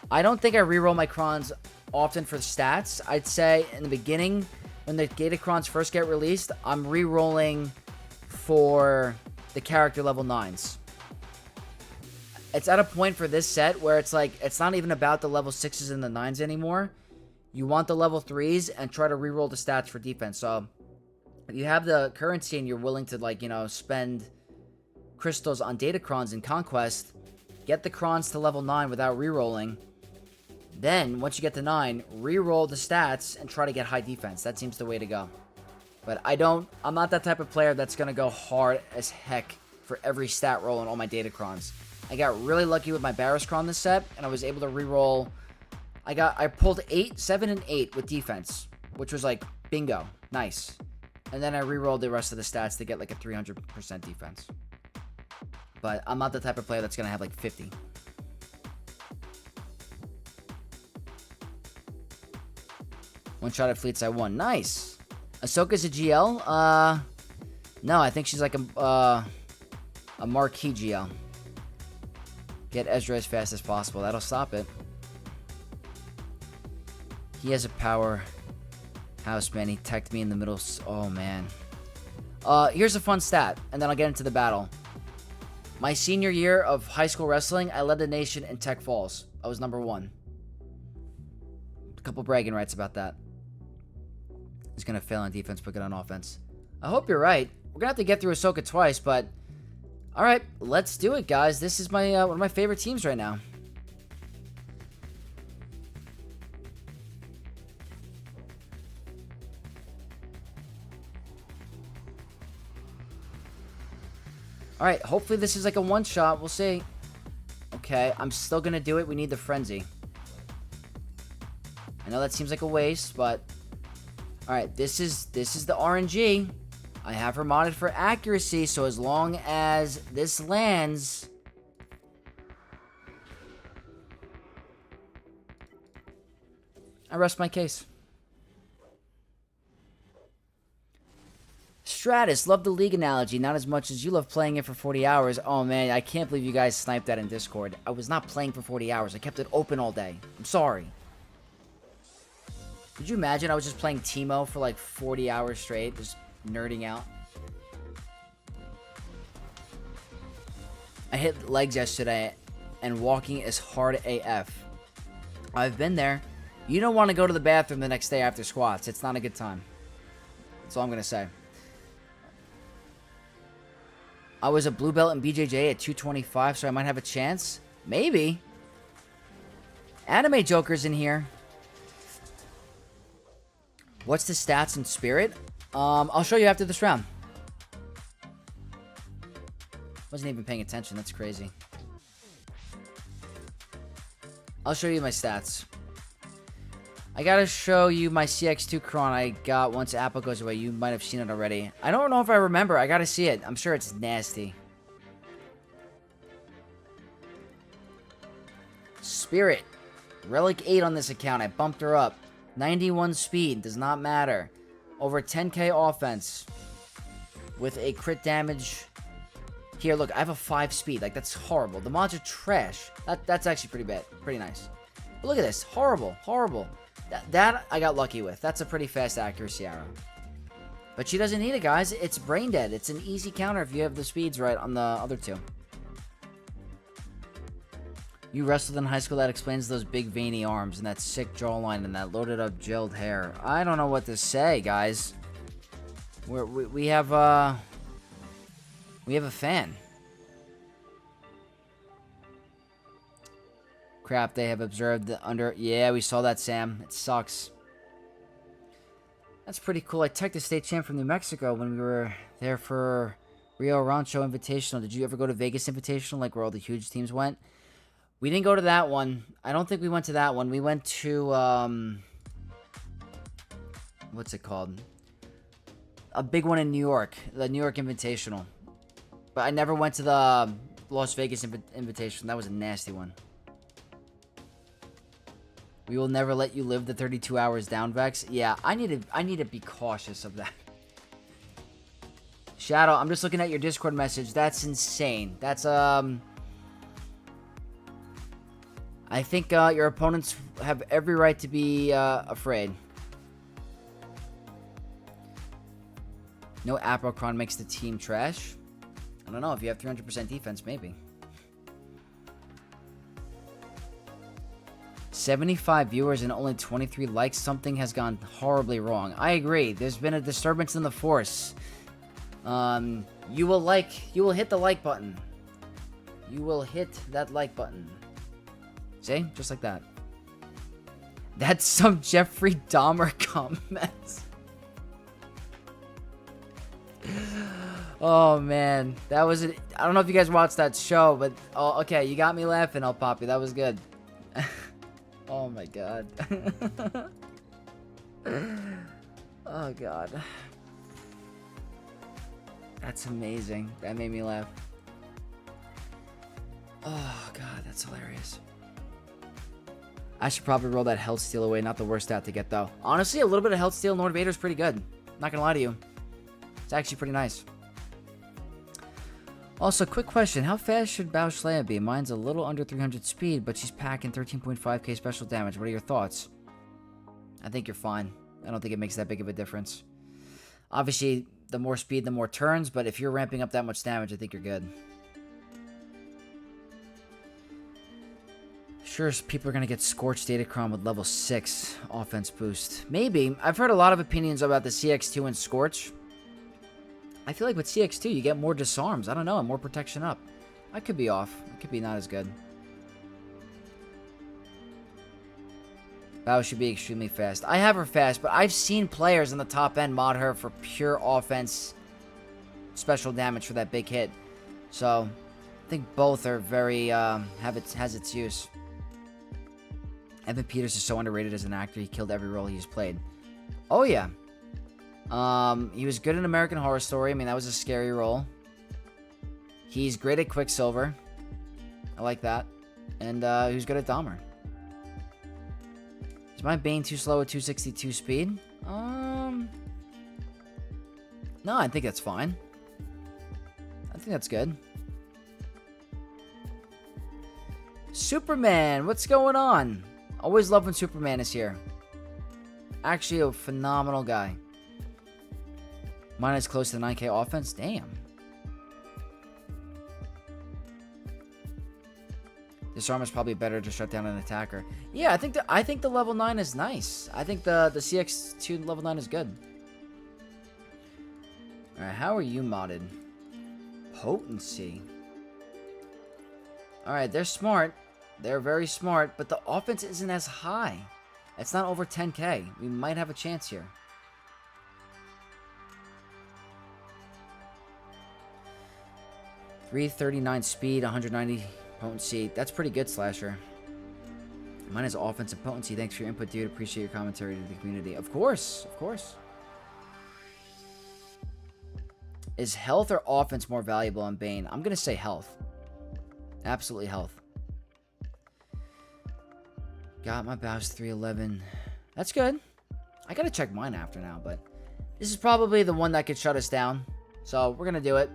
B: I don't think I reroll my crons often for stats. I'd say in the beginning, when the gated crons first get released, I'm rerolling for the character level 9s. It's at a point for this set where it's like, it's not even about the level 6s and the 9s anymore. You want the level 3s and try to reroll the stats for defense. So if you have the currency and you're willing to, like, you know, spend crystals on datacrons in Conquest, get the crons to level 9 without rerolling. Then, once you get to 9, reroll the stats and try to get high defense. That seems the way to go. But I'm not that type of player that's going to go hard as heck for every stat roll in all my datacrons. I got really lucky with my Barriscron this set, and I was able to reroll. I pulled 8, 7, and 8 with defense, which was like, bingo. Nice. And then I rerolled the rest of the stats to get like a 300% defense. But I'm not the type of player that's going to have like 50. One shot at fleets I won. Nice. Ahsoka's a GL? No, I think she's like a marquee GL. Get Ezra as fast as possible. That'll stop it. He has a powerhouse, man. He teched me in the middle. Oh, man. Here's a fun stat, and then I'll get into the battle. My senior year of high school wrestling, I led the nation in Tech Falls. I was number 1. A couple bragging rights about that. He's going to fail on defense, but good on offense. I hope you're right. We're going to have to get through Ahsoka twice, but... Alright, let's do it, guys. This is my one of my favorite teams right now. Alright, hopefully this is like a one-shot. We'll see. Okay, I'm still going to do it. We need the Frenzy. I know that seems like a waste, but... Alright, this is the RNG. I have her modded for accuracy, so as long as this lands... I rest my case. Stratus, love the League analogy, not as much as you love playing it for 40 hours. Oh man, I can't believe you guys sniped that in Discord. I was not playing for 40 hours. I kept it open all day. I'm sorry. Could you imagine I was just playing Teemo for like 40 hours straight, just nerding out? I hit legs yesterday, and walking is hard AF. I've been there. You don't want to go to the bathroom the next day after squats. It's not a good time. That's all I'm going to say. I was a blue belt in BJJ at 225, so I might have a chance. Maybe. Anime Joker's in here. What's the stats in Spirit? I'll show you after this round. Wasn't even paying attention. That's crazy. I'll show you my stats. I gotta show you my CX2 Cron I got once Apple goes away. You might have seen it already. I don't know if I remember. I gotta see it. I'm sure it's nasty. Spirit. Relic 8 on this account. I bumped her up. 91 speed. Does not matter. Over 10k offense. With a crit damage. Here, look. I have a 5 speed. Like, that's horrible. The mods are trash. That's actually pretty bad. Pretty nice. But look at this. Horrible. Horrible. That I got lucky with. That's a pretty fast accuracy arrow. But she doesn't need it, guys. It's brain dead. It's an easy counter if you have the speeds right on the other two. You wrestled in high school. That explains those big veiny arms and that sick jawline and that loaded up gelled hair. I don't know what to say, guys. We have a fan. Crap, they have observed the under... Yeah, we saw that, Sam. It sucks. That's pretty cool. I teched the state champ from New Mexico when we were there for Rio Rancho Invitational. Did you ever go to Vegas Invitational, like where all the huge teams went? We didn't go to that one. I don't think we went to that one. We went to, what's it called? A big one in New York. The New York Invitational. But I never went to the Las Vegas Invitation. That was a nasty one. We will never let you live the 32 hours down, Vex. Yeah, I need to be cautious of that. Shadow, I'm just looking at your Discord message. That's insane. That's, I think, your opponents have every right to be, afraid. No Aprocron makes the team trash. I don't know. If you have 300% defense, maybe. 75 viewers and only 23 likes. Something has gone horribly wrong. I agree. There's been a disturbance in the force. You will hit the like button. You will hit that like button. See? Just like that. That's some Jeffrey Dahmer comments. Oh, man. That was I don't know if you guys watched that show, but... Oh, okay. You got me laughing, El Papi. That was good. Oh, my God. Oh, God. That's amazing. That made me laugh. Oh, God. That's hilarious. I should probably roll that health steal away. Not the worst stat to get, though. Honestly, a little bit of health steal in Lord Vader is pretty good. Not gonna lie to you. It's actually pretty nice. Also, quick question. How fast should Bausch Leia be? Mine's a little under 300 speed, but she's packing 13.5k special damage. What are your thoughts? I think you're fine. I don't think it makes that big of a difference. Obviously, the more speed, the more turns, but if you're ramping up that much damage, I think you're good. Sure, people are going to get Scorched Datacron with level 6 offense boost. Maybe. I've heard a lot of opinions about the CX2 and Scorch. I feel like with CX2, you get more disarms. I don't know, and more protection up. I could be off. It could be not as good. Bao should be extremely fast. I have her fast, but I've seen players in the top end mod her for pure offense special damage for that big hit. So, I think both are very, has its use. Evan Peters is so underrated as an actor. He killed every role he's played. Oh, yeah. He was good in American Horror Story. I mean, that was a scary role. He's great at Quicksilver. I like that. And, he was good at Dahmer. Is my Bane too slow at 262 speed? No, I think that's fine. I think that's good. Superman, what's going on? Always love when Superman is here. Actually, a phenomenal guy. Mine is close to the 9k offense. Damn. Disarm is probably better to shut down an attacker. Yeah, I think the level 9 is nice. I think the CX2 level 9 is good. Alright, how are you modded? Potency. Alright, they're smart. They're very smart, but the offense isn't as high. It's not over 10k. We might have a chance here. .339 speed, 190 potency. That's pretty good, Slasher. Mine is offense and potency. Thanks for your input, dude. Appreciate your commentary to the community. Of course, of course. Is health or offense more valuable on Bane? I'm going to say health. Absolutely health. Got my Bausch 311. That's good. I got to check mine after now, but this is probably the one that could shut us down. So we're going to do it.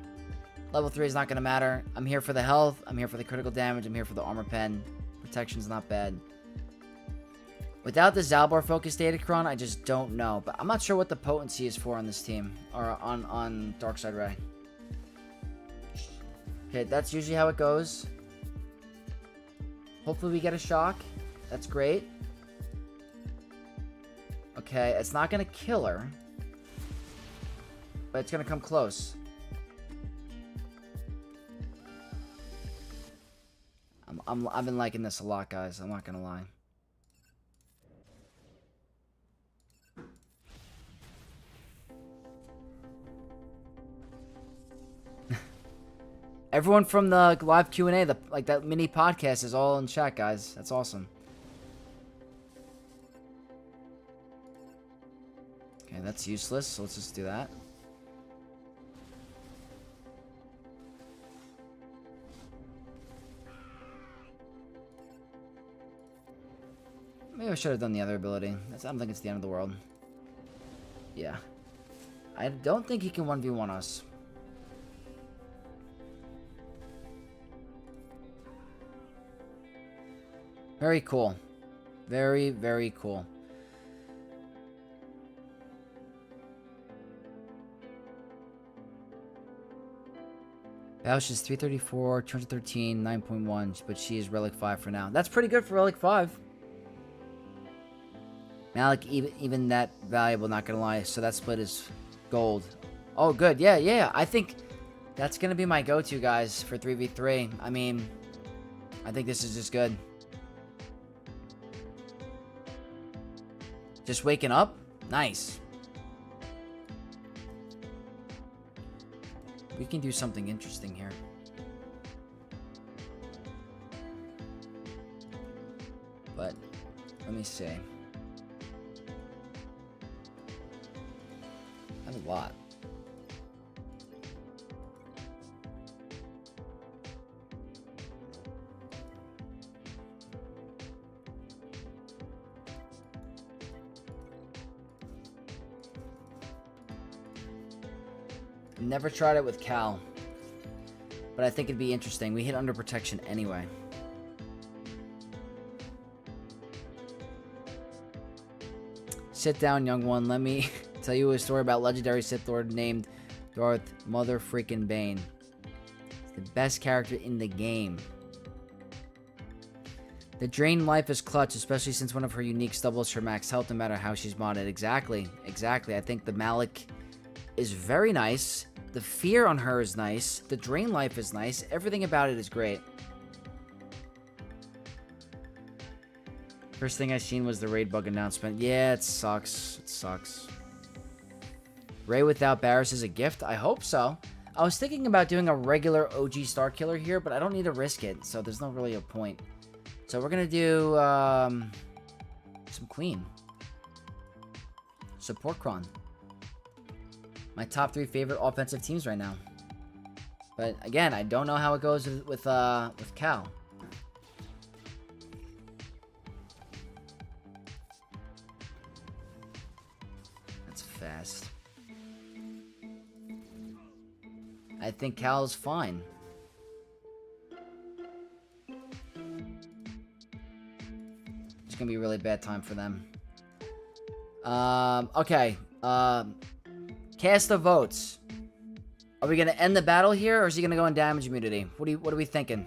B: Level 3 is not going to matter. I'm here for the health. I'm here for the critical damage. I'm here for the armor pen. Protection's not bad. Without the Zalbar focus Datacron, I just don't know. But I'm not sure what the potency is for on this team. Or on Darkside Ray. Okay, that's usually how it goes. Hopefully we get a shock. That's great. Okay, it's not going to kill her. But it's going to come close. I've been liking this a lot, guys. I'm not going to lie. Everyone from the live Q&A, like that mini podcast, is all in chat, guys. That's awesome. Okay, that's useless, so let's just do that. Maybe I should have done the other ability. I don't think it's the end of the world. Yeah. I don't think he can 1v1 us. Very cool. Very, very cool. Bausch is 334, 213, 9.1, but she is Relic 5 for now. That's pretty good for Relic 5. Malik, even that valuable, not gonna lie. So that split is gold. Oh, good. Yeah. I think that's gonna be my go-to, guys, for 3v3. I mean, I think this is just good. Just waking up? Nice. We can do something interesting here. But, let me see. That's a lot. Never tried it with Cal, but I think it'd be interesting. We hit under protection anyway. Sit down, young one. Let me tell you a story about legendary Sith Lord named Darth Mother Freaking Bane. He's the best character in the game. The drain life is clutch, especially since one of her uniques doubles her max health no matter how she's modded. Exactly. I think the Malik is very nice. The fear on her is nice. The drain life is nice. Everything about it is great. First thing I seen was the raid bug announcement. Yeah, it sucks. It sucks. Ray without Barris is a gift? I hope so. I was thinking about doing a regular OG Star Killer here, but I don't need to risk it, so there's not really a point. So we're going to do some Queen. Support Kron. My top 3 favorite offensive teams right now. But again, I don't know how it goes with Cal. That's fast. I think Cal's fine. It's gonna be a really bad time for them. Okay. Cast the votes. Are we gonna end the battle here, or is he gonna go in damage immunity? What are we thinking?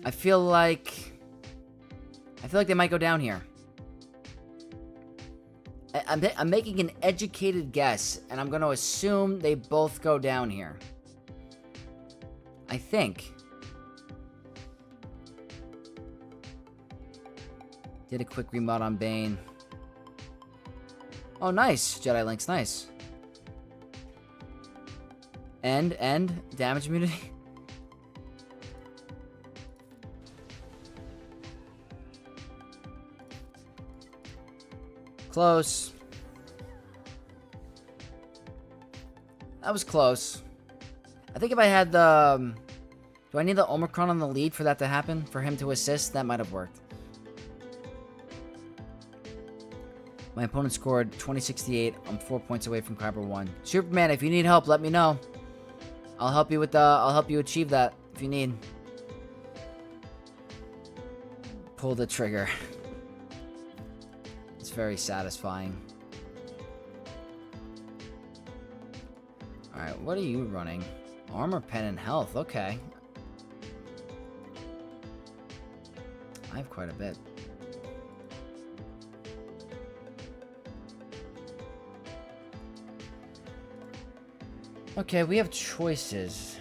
B: I feel like they might go down here. I'm making an educated guess, and I'm gonna assume they both go down here. I think. Did a quick remod on Bane. Oh, nice. Jedi Links, nice. End, damage immunity. Close. That was close. I think if I had the... do I need the Omicron on the lead for that to happen? For him to assist? That might have worked. My opponent scored 2068. I'm 4 points away from Kyber 1. Superman, if you need help, let me know. I'll help you with the... I'll help you achieve that if you need. Pull the trigger. It's very satisfying. Alright, what are you running? Armor, pen, and health. Okay. I have quite a bit. Okay, we have choices.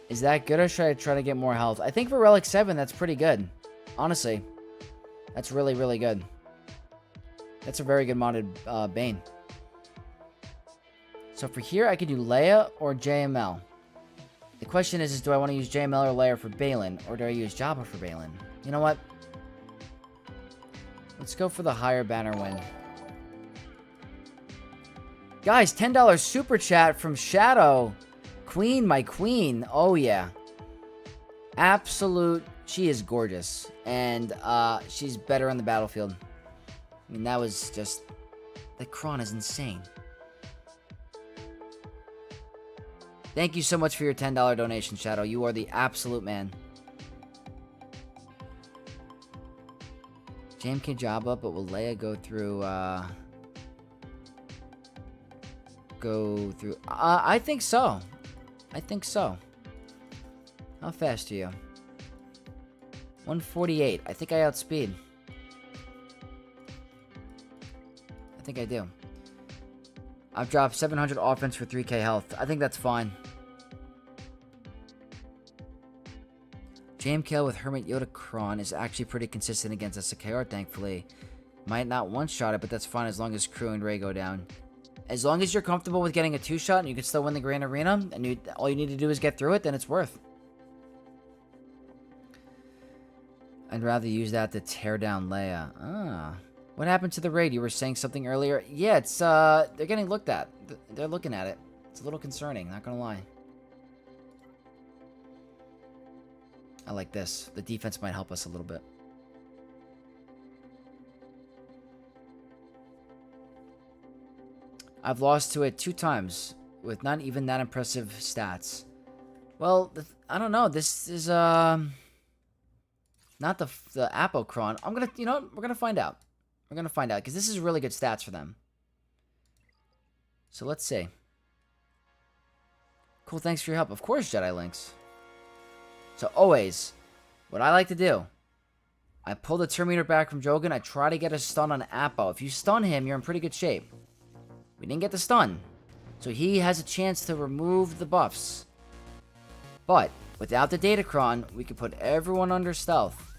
B: Is that good, or should I try to get more health? I think for Relic 7, that's pretty good. Honestly, that's really, really good. That's a very good modded Bane. So for here, I could do Leia or JML. The question is do I want to use JML or Leia for Balin, or do I use Jabba for Balin? You know what? Let's go for the higher banner win. Guys, $10 super chat from Shadow. Queen, my queen. Oh, yeah. Absolute. She is gorgeous. And she's better on the battlefield. I mean, that was just... That Kron is insane. Thank you so much for your $10 donation, Shadow. You are the absolute man. JMK Jabba, but will Leia go through, I think so. I think so. How fast are you? 148. I think I outspeed. I think I do. I've dropped 700 offense for 3k health. I think that's fine. JMK with Hermit Yoda Kron is actually pretty consistent against SKR, thankfully. Might not one-shot it, but that's fine as long as Crew and Ray go down. As long as you're comfortable with getting a 2-shot and you can still win the Grand Arena, and all you need to do is get through it, then it's worth. I'd rather use that to tear down Leia. Ah. What happened to the raid? You were saying something earlier? Yeah, it's, they're getting looked at. They're looking at it. It's a little concerning, not gonna lie. I like this. The defense might help us a little bit. I've lost to it 2 times with not even that impressive stats. Well, I don't know. This is not the Apocron. I'm gonna, you know what? We're gonna find out. We're gonna find out because this is really good stats for them. So let's see. Cool. Thanks for your help. Of course, Jedi Links. So always, what I like to do, I pull the Terminator back from Jogan. I try to get a stun on Apo. If you stun him, you're in pretty good shape. We didn't get the stun, so he has a chance to remove the buffs. But without the Datacron, we can put everyone under stealth,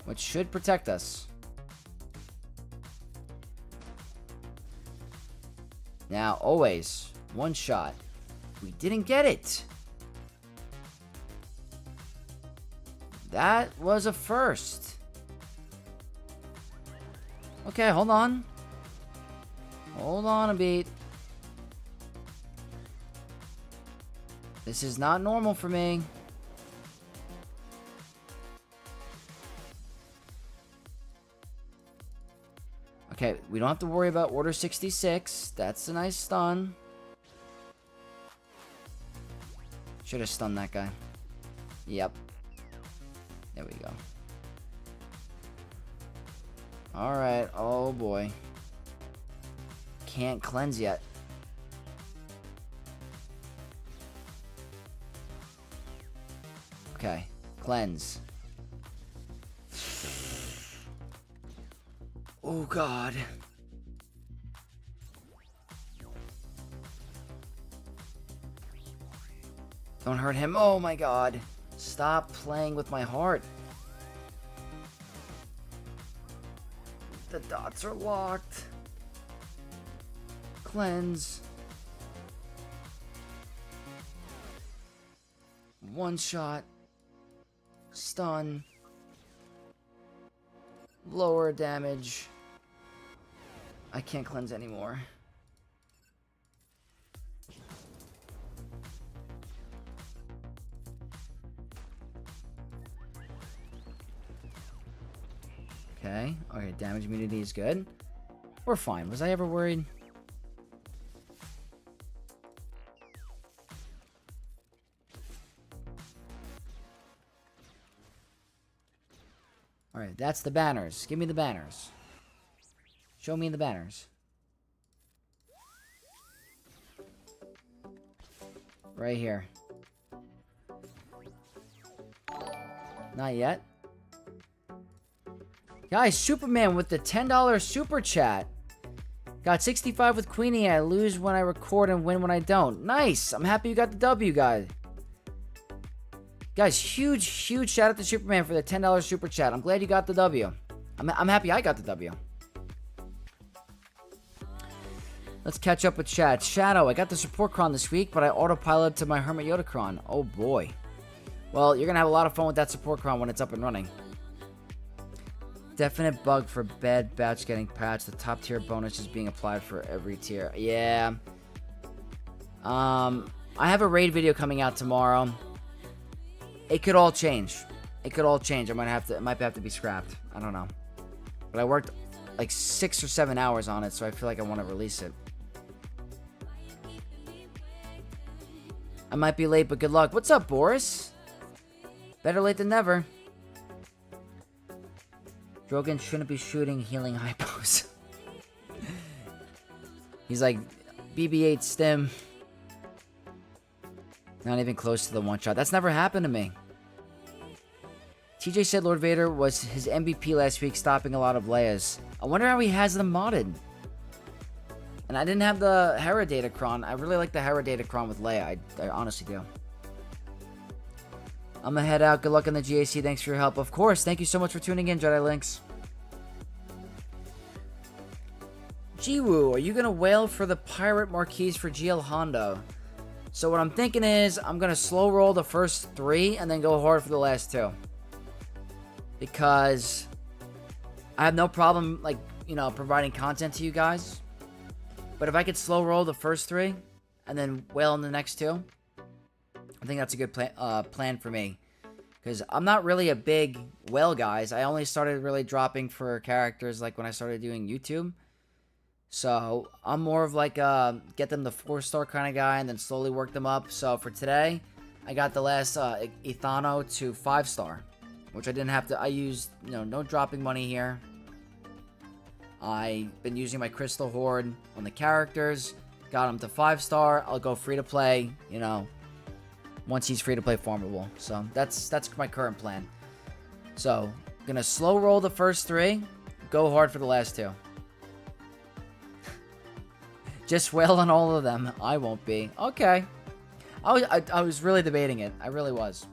B: which should protect us. Now, always, one shot. We didn't get it. That was a first. Okay, hold on. Hold on a beat. This is not normal for me. Okay, we don't have to worry about Order 66. That's a nice stun. Should have stunned that guy. Yep. There we go. Alright. Oh boy. Can't cleanse yet. Okay. Cleanse. Oh god. Don't hurt him. Oh my god. Stop playing with my heart. The dots are locked. Cleanse. One shot. Stun. Lower damage. I can't cleanse anymore. Okay. Okay, damage immunity is good. We're fine. Was I ever worried? Alright, that's the banners. Give me the banners. Show me the banners. Right here. Not yet. Guys, Superman with the $10 super chat. Got 65 with Queenie. I lose when I record and win when I don't. Nice. I'm happy you got the W, guy. Guys, huge shout out to Superman for the $10 super chat. I'm glad you got the W. I'm happy I got the W. Let's catch up with chat. Shadow, I got the support cron this week, but I autopiloted to my Hermit Yoda cron. Oh boy. Well, you're gonna have a lot of fun with that support cron when it's up and running. Definite bug for bad batch getting patched. The top tier bonus is being applied for every tier. Yeah. I have a raid video coming out tomorrow. It could all change. It could all change. It might have to be scrapped. I don't know. But I worked like 6 or 7 hours on it, so I feel like I want to release it. I might be late, but good luck. What's up, Boris? Better late than never. Drogon shouldn't be shooting healing hypos. He's like, BB-8 stim. Not even close to the one shot. That's never happened to me. TJ said Lord Vader was his MVP last week, stopping a lot of Leia's. I wonder how he has them modded. And I didn't have the Hera Datacron. I really like the Hera Datacron with Leia. I honestly do. I'm gonna head out. Good luck on the GAC. Thanks for your help. Of course. Thank you so much for tuning in, Jedi Links. Jiwoo, are you gonna wail for the pirate marquees for GL Hondo? So what I'm thinking is I'm gonna slow roll the first 3 and then go hard for the last 2. Because I have no problem, like, you know, providing content to you guys. But if I could slow roll the first 3 and then wail in the next 2, I think that's a good plan for me. Because I'm not really a big whale, guys. I only started really dropping for characters like when I started doing YouTube. So I'm more of like a get them the 4-star kind of guy and then slowly work them up. So for today, I got the last Ethano to 5-star, which I didn't have to. I used, you know, no dropping money here. I've been using my Crystal Horde on the characters. Got him to 5-star. I'll go free to play, you know, once he's free to play farmable. So that's my current plan. So gonna slow roll the first 3, go hard for the last 2. Just wail on all of them. I won't be. Okay. I was really debating it. I really was.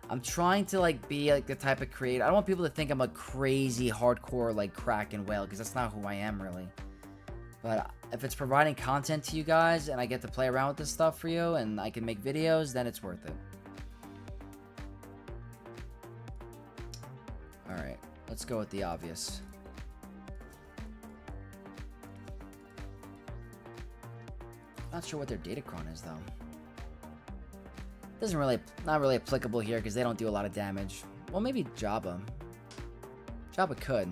B: I'm trying to, like, be, like, the type of creator. I don't want people to think I'm a crazy, hardcore, like, crack and whale, because that's not who I am, really. But if it's providing content to you guys, and I get to play around with this stuff for you, and I can make videos, then it's worth it. Alright. Let's go with the obvious. Not sure what their Datacron is, though. Not really applicable here because they don't do a lot of damage. Well, maybe Jabba. Jabba could.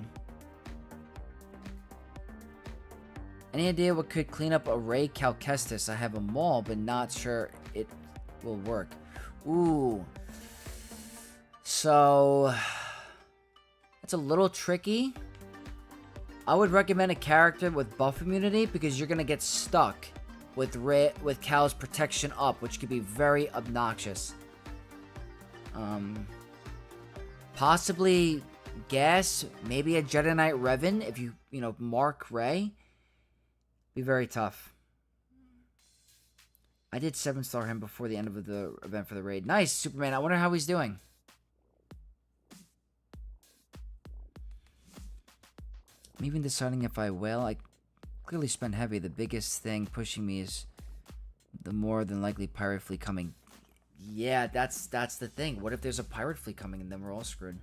B: Any idea what could clean up a Ray Cal Kestis? I have a Maul, but not sure it will work. Ooh. So it's a little tricky. I would recommend a character with buff immunity because you're gonna get stuck with Cal's protection up, which could be very obnoxious. Possibly Gas, maybe a Jedi Knight Revan if you know, mark Rey. Be very tough. I did 7-star him before the end of the event for the raid. Nice, Superman. I wonder how he's doing. I'm even deciding if I will. I clearly spend heavy. The biggest thing pushing me is the more than likely pirate fleet coming. Yeah, that's the thing. What if there's a pirate fleet coming and then we're all screwed?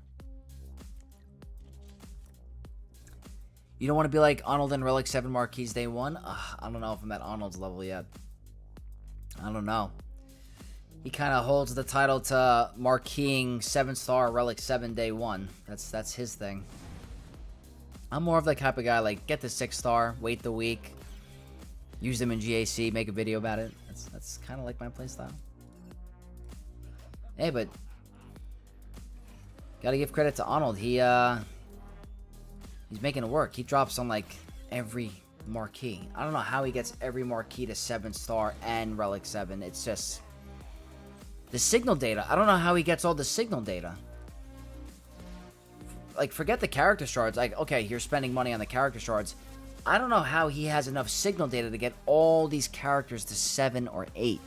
B: You don't want to be like Arnold and Relic 7 Marquis day 1? I don't know if I'm at Arnold's level yet. I don't know. He kind of holds the title to Marquising 7-star Relic 7 day 1. That's his thing. I'm more of the type of guy, like, get the 6-star, wait the week, use them in GAC, make a video about it. That's kind of like my playstyle. Hey, but gotta give credit to Arnold. He's making it work. He drops on, like, every marquee. I don't know how he gets every marquee to 7-star and Relic 7. It's just the signal data. I don't know how he gets all the signal data. Like, forget the character shards. Like, okay, you're spending money on the character shards. I don't know how he has enough signal data to get all these characters to 7 or 8.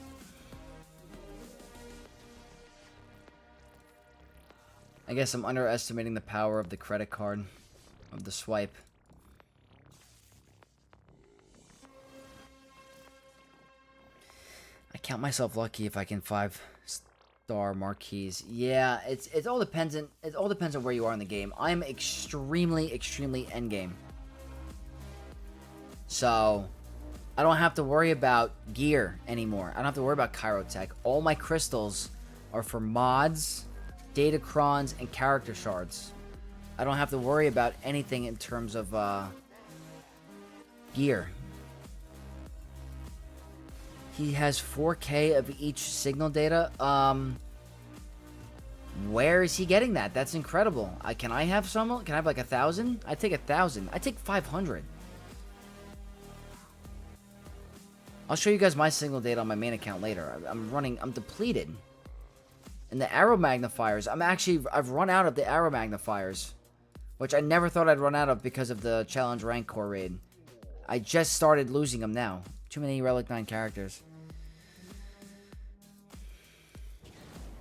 B: I guess I'm underestimating the power of the credit card, of the swipe. I count myself lucky if I can 5-star marquees. Yeah, it all depends on where you are in the game. I'm extremely endgame. So I don't have to worry about gear anymore. I don't have to worry about Chirotech. All my crystals are for mods, datacrons, and character shards. I don't have to worry about anything in terms of gear. He has 4K of each signal data. Where is he getting that? That's incredible. Can I have some? Can I have like 1,000? I take 1,000. I take 500. I'll show you guys my signal data on my main account later. I'm depleted. And the arrow magnifiers, I've run out of the arrow magnifiers, which I never thought I'd run out of because of the challenge rank core raid. I just started losing them now. Too many Relic 9 characters.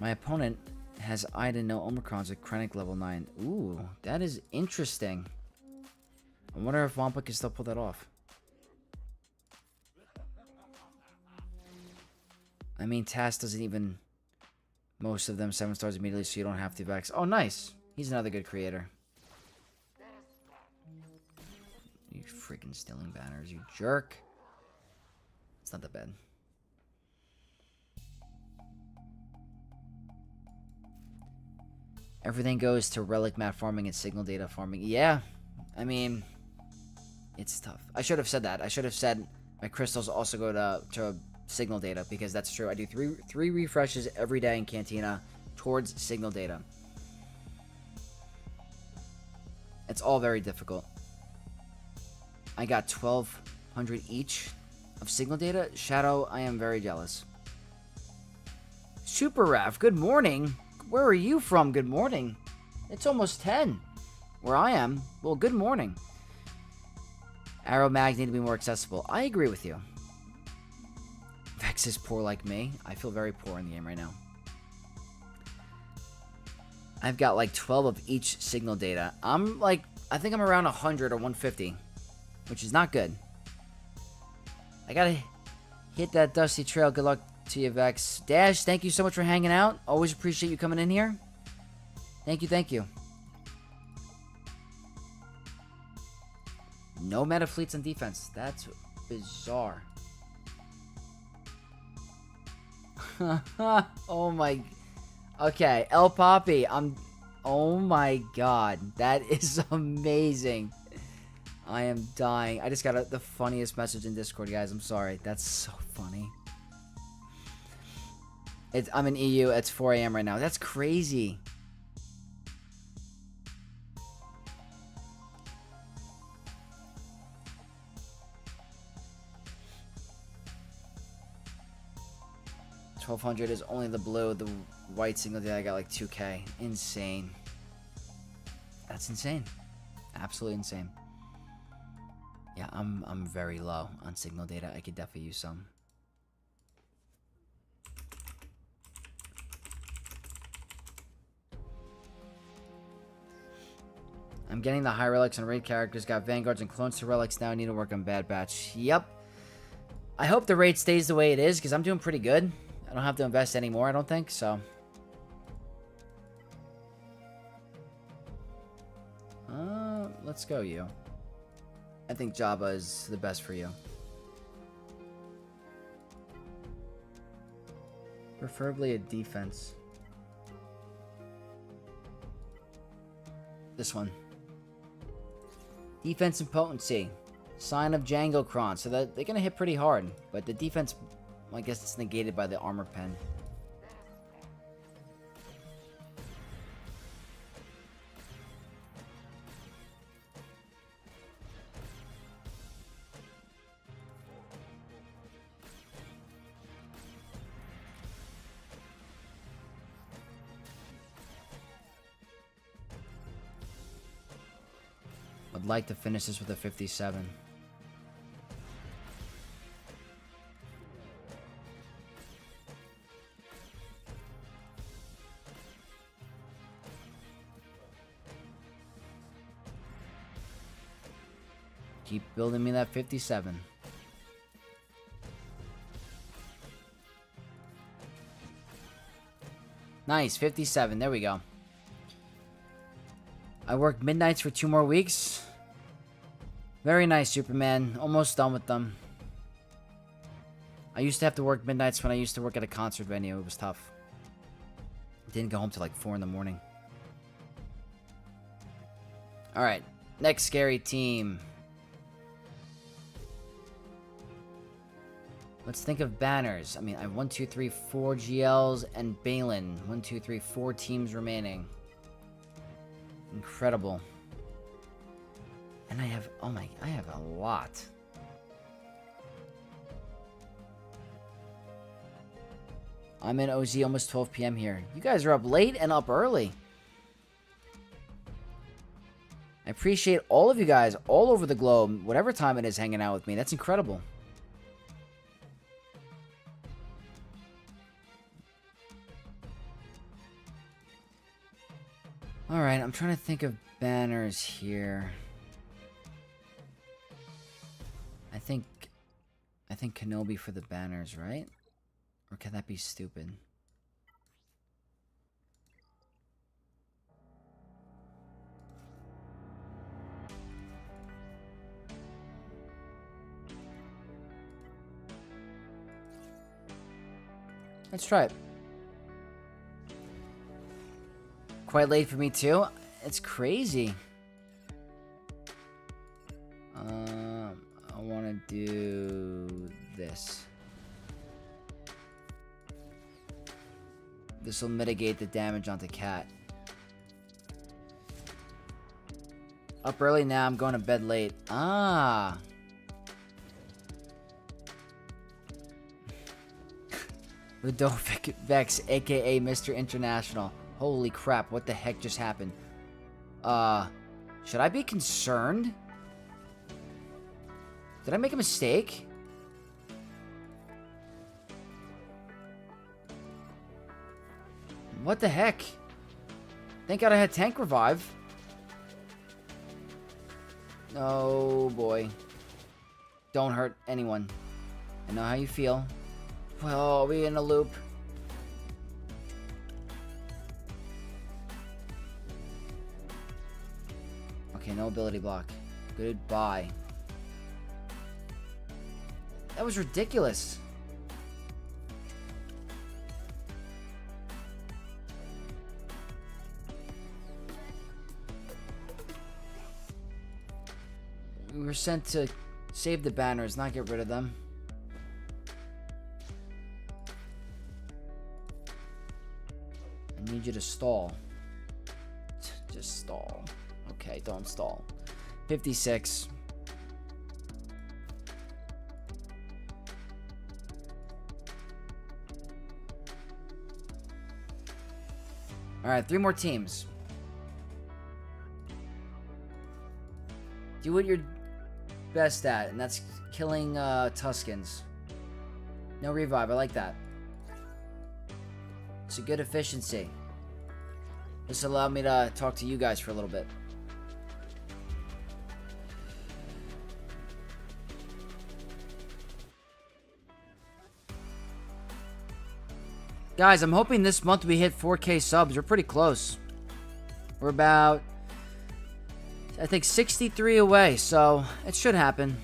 B: My opponent has Ida no Omicrons at Krennic level 9. Ooh, that is interesting. I wonder if Wampa can still pull that off. I mean, Tass doesn't even... Most of them 7 stars immediately, so you don't have to vex. Oh, nice. He's another good creator. You freaking stealing banners, you jerk. It's not that bad. Everything goes to relic mat farming and signal data farming. Yeah, I mean, it's tough. I should have said that. I should have said my crystals also go to signal data, because that's true. I do three refreshes every day in Cantina towards signal data. It's all very difficult. I got 1,200 each of signal data. Shadow, I am very jealous. Super Raf, good morning. Where are you from? Good morning. It's almost 10 where I am. Well, good morning. Arrow mags need to be more accessible. I agree with you. Vex is poor like me. I feel very poor in the game right now. I've got like 12 of each signal data. I think I'm around 100 or 150, which is not good. I gotta hit that dusty trail. Good luck to you, Vex. Dash, thank you so much for hanging out. Always appreciate you coming in here. Thank you, thank you. No meta fleets on defense. That's bizarre. Oh my... Okay, El Papi, oh my god. That is amazing. I am dying. I just got the funniest message in Discord, guys. I'm sorry. That's so funny. I'm in EU. It's 4 a.m. right now. That's crazy. $1,200 is only the blue. The white signal data I got like 2K. Insane. That's insane. Absolutely insane. Yeah, I'm very low on signal data. I could definitely use some. I'm getting the high relics and raid characters. Got vanguards and clones to relics now. I need to work on Bad Batch. Yep. I hope the raid stays the way it is, because I'm doing pretty good. I don't have to invest anymore, I don't think, so. Let's go, you. I think Jabba is the best for you. Preferably a defense. This one. Defense and potency. Sign of Django Kron. So that they're going to hit pretty hard. But the defense, well, I guess it's negated by the armor pen. I'd like to finish this with a 57. Keep building me that 57. Nice, 57. There we go. I worked midnights for 2 more weeks. Very nice, Superman. Almost done with them. I used to have to work midnights when I used to work at a concert venue. It was tough. Didn't go home till like 4 in the morning. Alright, next scary team. Let's think of banners. I mean, I have 1, 2, 3, 4 GLs and Balin. 1, 2, 3, 4 teams remaining. Incredible. And I have, oh my, I have a lot. I'm in OZ almost 12 p.m. here. You guys are up late and up early. I appreciate all of you guys all over the globe, whatever time it is, hanging out with me. That's incredible. Alright, I'm trying to think of banners here. I think Kenobi for the banners, right? Or can that be stupid? Let's try it. Quite late for me too. It's crazy. I want to do this. This will mitigate the damage onto Cat. Up early now, I'm going to bed late. Ah. Ludovic Vex, aka Mr. International. Holy crap, what the heck just happened? Should I be concerned? Did I make a mistake? What the heck? Thank God I had tank revive. Oh boy. Don't hurt anyone. I know how you feel. Well, are we in a loop? Okay, no ability block. Goodbye. That was ridiculous. We were sent to save the banners, not get rid of them. I need you to stall. Just stall. Okay, don't stall. 56. Alright, 3 more teams. Do what you're best at, and that's killing Tuskens. No revive, I like that. It's a good efficiency. This allowed me to talk to you guys for a little bit. Guys, I'm hoping this month we hit 4K subs. We're pretty close. We're about, I think, 63 away, so it should happen.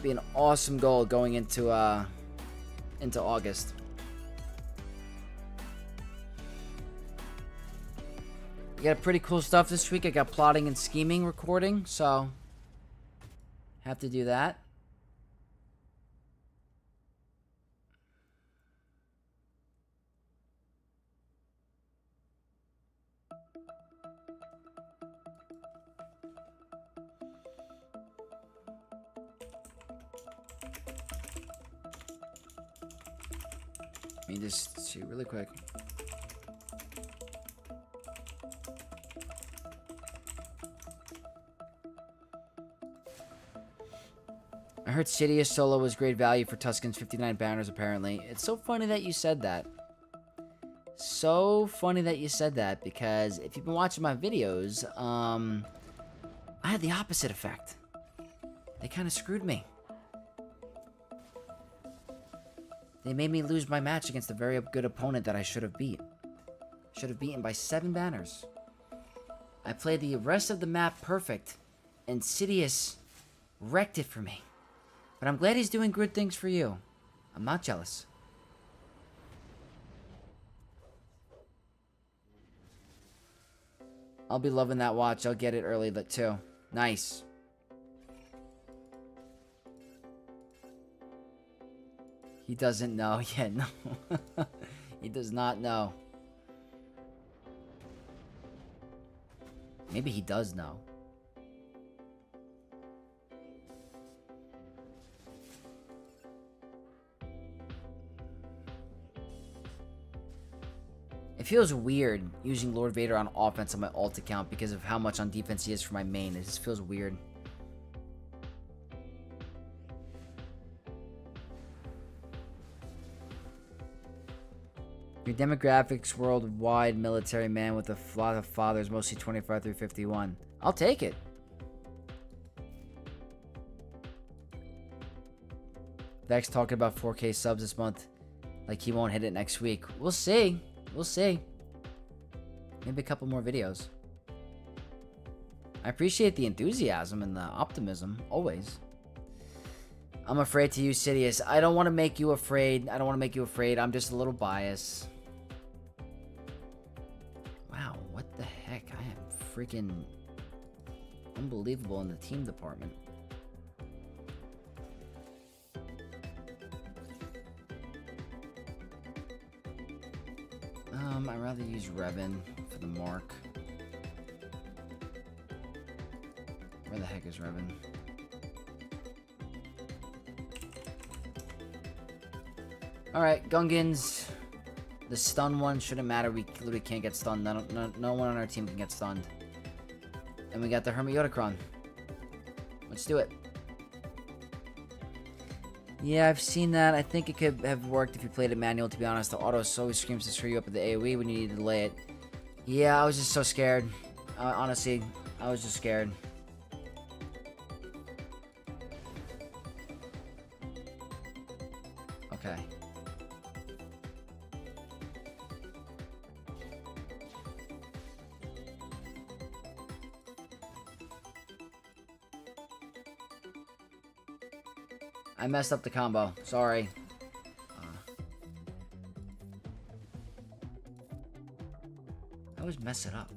B: Be an awesome goal going into August. We got pretty cool stuff this week. I got plotting and scheming recording, so have to do that. Let me just see really quick. I heard Sidious solo was great value for Tusken's 59 banners, apparently. It's so funny that you said that. So funny that you said that, because if you've been watching my videos, I had the opposite effect. They kind of screwed me. They made me lose my match against a very good opponent that I should have beat. Should have beaten by 7 banners. I played the rest of the map perfect, and Sidious wrecked it for me. But I'm glad he's doing good things for you. I'm not jealous. I'll be loving that watch. I'll get it early too. Nice. He doesn't know yet. No. He does not know. Maybe he does know. It feels weird using Lord Vader on offense on my alt account because of how much on defense he is for my main. It just feels weird. Your demographics worldwide military man with a lot of fathers, mostly 25 through 51. I'll take it. Vex talking about 4K subs this month. Like he won't hit it next week. We'll see. We'll see. Maybe a couple more videos. I appreciate the enthusiasm and the optimism, always. I'm afraid to use Sidious. I don't want to make you afraid. I don't want to make you afraid. I'm just a little biased. Wow, what the heck? I am freaking unbelievable in the team department. I'd rather use Revan for the mark. Where the heck is Revan? Alright, Gungans. The stun one shouldn't matter. We literally can't get stunned. No one on our team can get stunned. And we got the Hermit Yodacron. Let's do it. Yeah, I've seen that. I think it could have worked if you played it manual, to be honest. The auto always screams to screw you up at the AoE when you need to delay it. Yeah, I was just so scared. Honestly, I was just scared. Okay. I messed up the combo. Sorry. I always mess it up.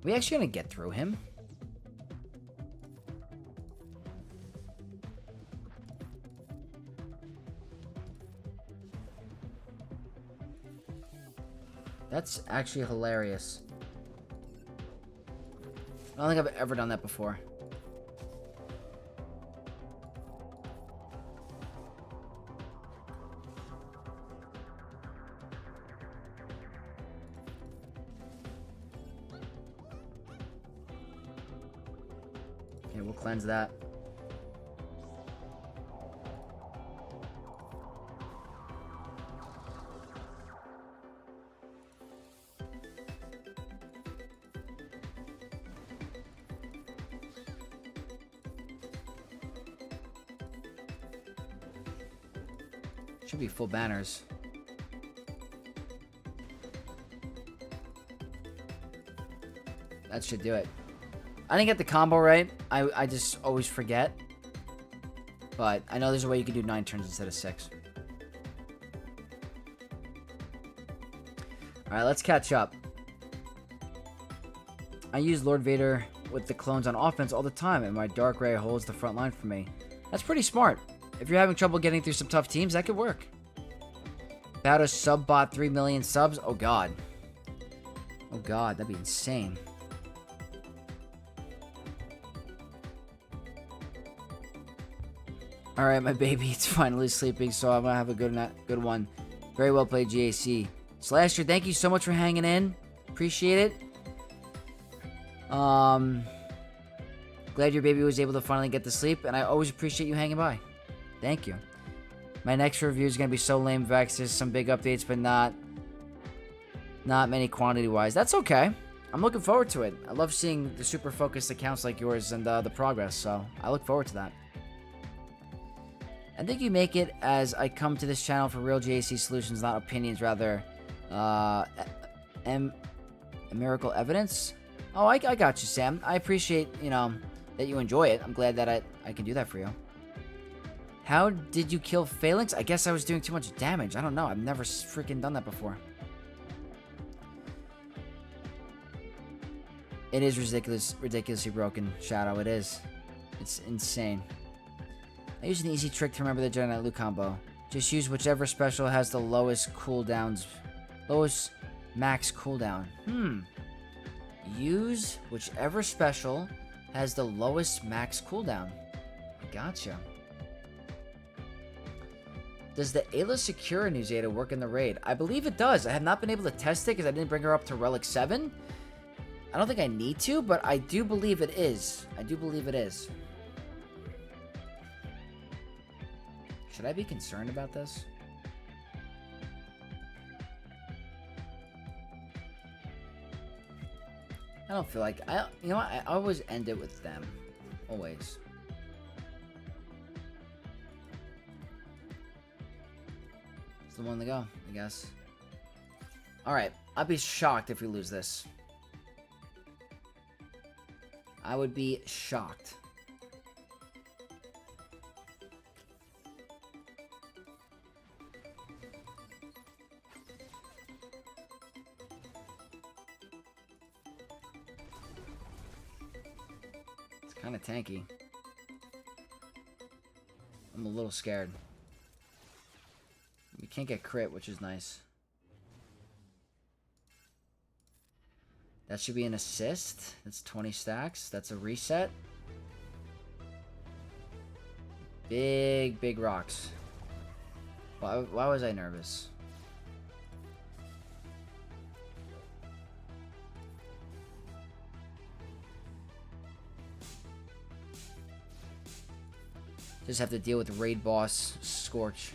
B: We actually gonna get through him? That's actually hilarious. I don't think I've ever done that before. Okay, we'll cleanse that. Should be full banners. That should do it. I didn't get the combo right. I just always forget. But I know there's a way you can do 9 turns instead of 6. Alright, let's catch up. I use Lord Vader with the clones on offense all the time, and my Dark Ray holds the front line for me. That's pretty smart. If you're having trouble getting through some tough teams, that could work. Battle sub-bot 3 million subs? Oh god. Oh god, that'd be insane. Alright, my baby, it's finally sleeping, so I'm gonna have a good one. Very well played, GAC. Slasher, thank you so much for hanging in. Appreciate it. Glad your baby was able to finally get to sleep, and I always appreciate you hanging by. Thank you. My next review is going to be so lame, Vex. There's some big updates, but not many quantity-wise. That's okay. I'm looking forward to it. I love seeing the super focused accounts like yours and the progress, so I look forward to that. I think you make it as I come to this channel for real JAC solutions, not opinions, rather empirical evidence. Oh, I got you, Sam. I appreciate, that you enjoy it. I'm glad that I can do that for you. How did you kill Phalanx? I guess I was doing too much damage. I don't know. I've never freaking done that before. It is ridiculously broken, Shadow. It is. It's insane. I use an easy trick to remember the Jedi Knight Luke combo. Just use whichever special has the lowest cooldowns. Lowest max cooldown. Use whichever special has the lowest max cooldown. Gotcha. Does the Ayla Secura new Zeta work in the raid? I believe it does. I have not been able to test it because I didn't bring her up to Relic 7. I don't think I need to, but I do believe it is. I do believe it is. Should I be concerned about this? I don't feel like... you know what? I always end it with them. Always. It's the one to go, I guess. Alright. I'd be shocked if we lose this. I would be shocked. It's kind of tanky. I'm a little scared. We can't get crit, which is nice. That should be an assist. That's 20 stacks. That's a reset. Big rocks. Why was I nervous? Just have to deal with raid boss Scorch.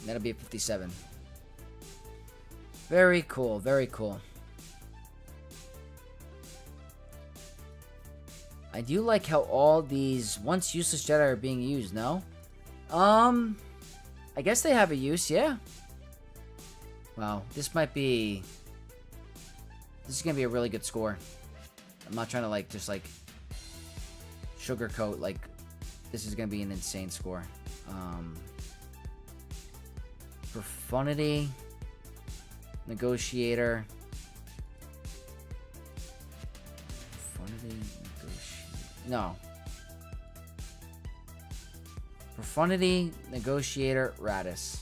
B: That'll be a 57. Very cool, very cool. I do like how all these once useless Jedi are being used, no? I guess they have a use, yeah. Wow, this might be... This is gonna be a really good score. I'm not trying to, just, sugarcoat, this is gonna be an insane score. Profundity, Negotiator. Profundity, no. Profundity, Negotiator, Radis.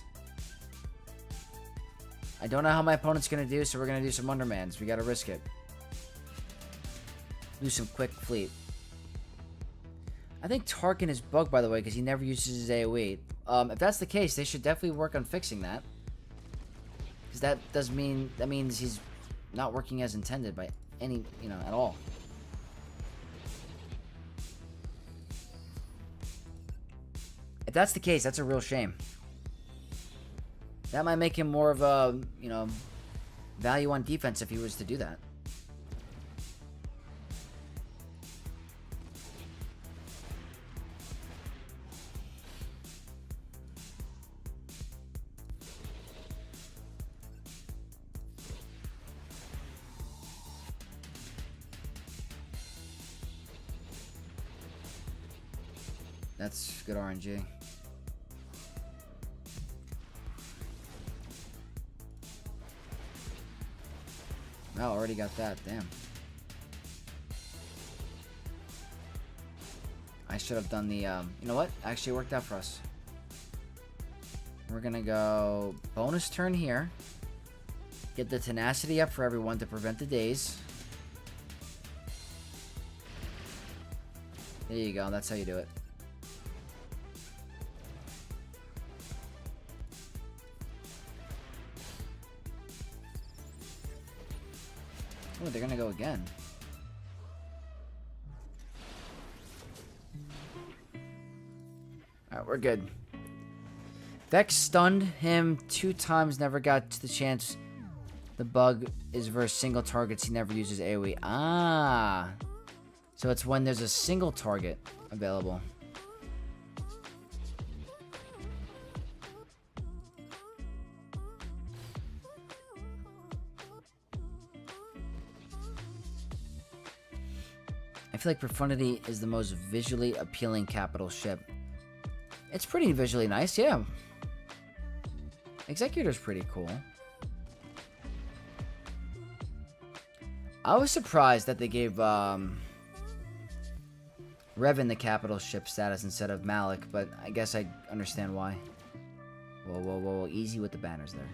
B: I don't know how my opponent's gonna do, so we're gonna do some Undermans. We gotta risk it. Do some quick fleet. I think Tarkin is bugged, by the way, because he never uses his AoE. If that's the case, they should definitely work on fixing that. Because that means he's not working as intended by any, at all. If that's the case, that's a real shame. That might make him more of a, value on defense if he was to do that. That's good RNG. Oh, already got that. Damn. I should have done the, you know what? Actually worked out for us. We're gonna go bonus turn here. Get the tenacity up for everyone to prevent the daze. There you go. That's how you do it. Oh, they're gonna go again. Alright, we're good. Vex stunned him 2 times, never got to the chance. The bug is versus single targets. He never uses AoE. Ah! So it's when there's a single target available. I feel like Profundity is the most visually appealing capital ship. It's pretty visually nice, yeah. Executor's pretty cool. I was surprised that they gave Revan the capital ship status instead of Malik, but I guess I understand why. Whoa, whoa, whoa, easy with the banners there.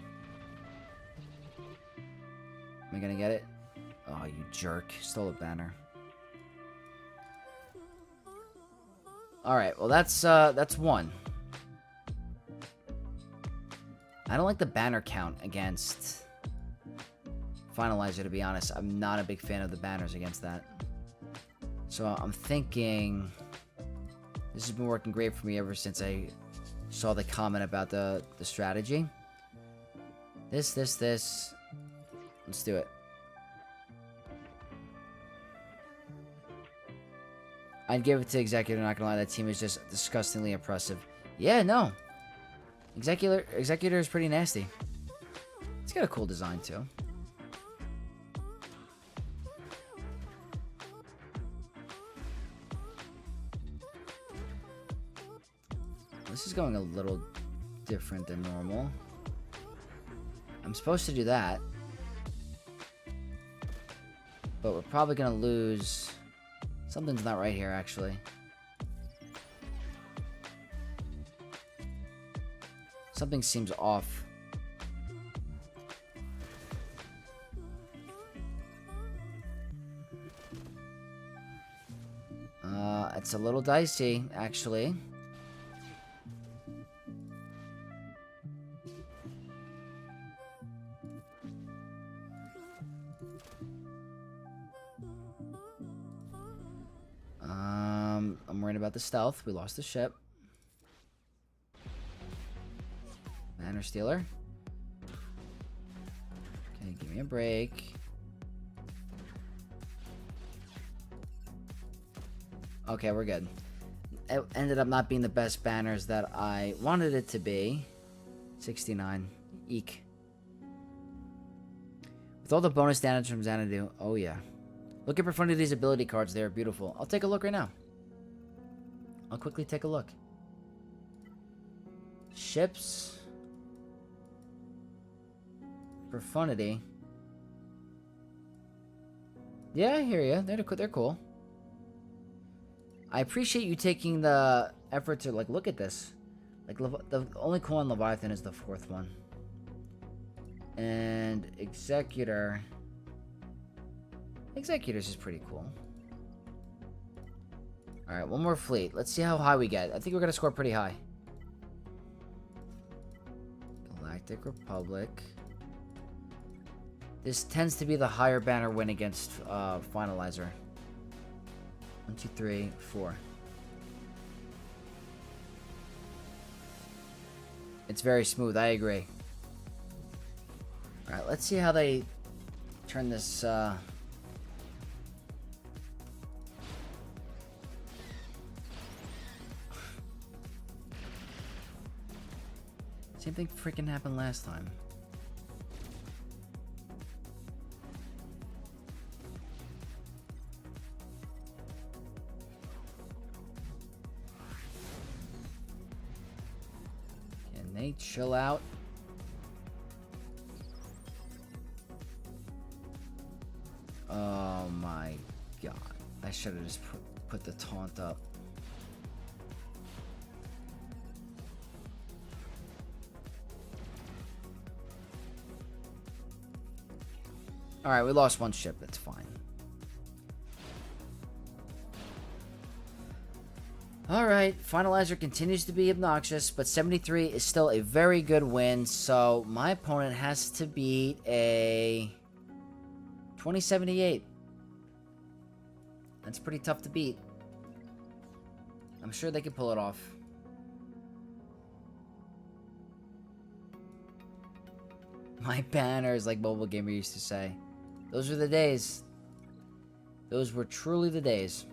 B: Am I gonna get it? Oh, you jerk. Stole a banner. Alright, well that's one. I don't like the banner count against Finalizer, to be honest. I'm not a big fan of the banners against that. So I'm thinking this has been working great for me ever since I saw the comment about the strategy. This. Let's do it. I'd give it to Executor, not gonna lie, that team is just disgustingly impressive. Yeah, no. Executor is pretty nasty. It's got a cool design, too. This is going a little different than normal. I'm supposed to do that. But we're probably gonna lose... Something's not right here, actually. Something seems off. It's a little dicey, actually. I'm worried about the stealth. We lost the ship. Banner Stealer. Okay, give me a break. Okay, we're good. It ended up not being the best banners that I wanted it to be. 69. Eek. With all the bonus damage from Xanadu. Oh, yeah. Look at Profundity's ability cards. They are beautiful. I'll take a look right now. I'll quickly take a look. Ships. Profundity. Yeah, I hear you. They're cool. I appreciate you taking the effort to, like, look at this. Like, the only cool on Leviathan is the 4th one. And Executor. Executor's is pretty cool. Alright, one more fleet. Let's see how high we get. I think we're going to score pretty high. Galactic Republic. This tends to be the higher banner win against Finalizer. 1, 2, 3, 4. It's very smooth, I agree. Alright, let's see how they turn this... Same thing freaking happened last time. Can they chill out? Oh my god. I should have just put the taunt up. Alright, we lost one ship. That's fine. Alright, Finalizer continues to be obnoxious, but 73 is still a very good win, so my opponent has to beat a 2078. That's pretty tough to beat. I'm sure they could pull it off. My banners, like Mobile Gamer used to say. Those were the days. Those were truly the days.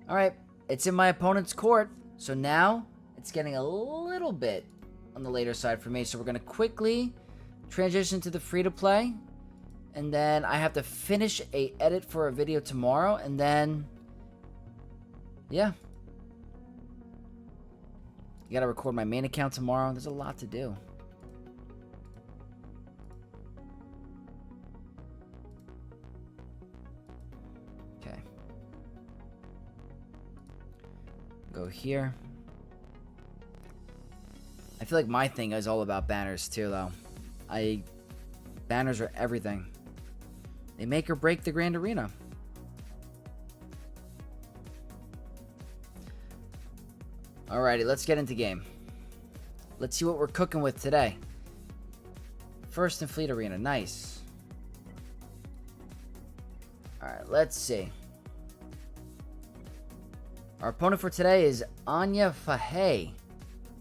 B: Alright, it's in my opponent's court, so now it's getting a little bit on the later side for me. So we're going to quickly transition to the free-to-play, and then I have to finish a edit for a video tomorrow, and then, yeah. You got to record my main account tomorrow. There's a lot to do. Go here. I feel like my thing is all about banners too, though. Banners are everything. They make or break the Grand Arena. Alrighty, let's get into game. Let's see what we're cooking with today. First in Fleet Arena, nice. Alright, let's see. Our opponent for today is Anya Fahey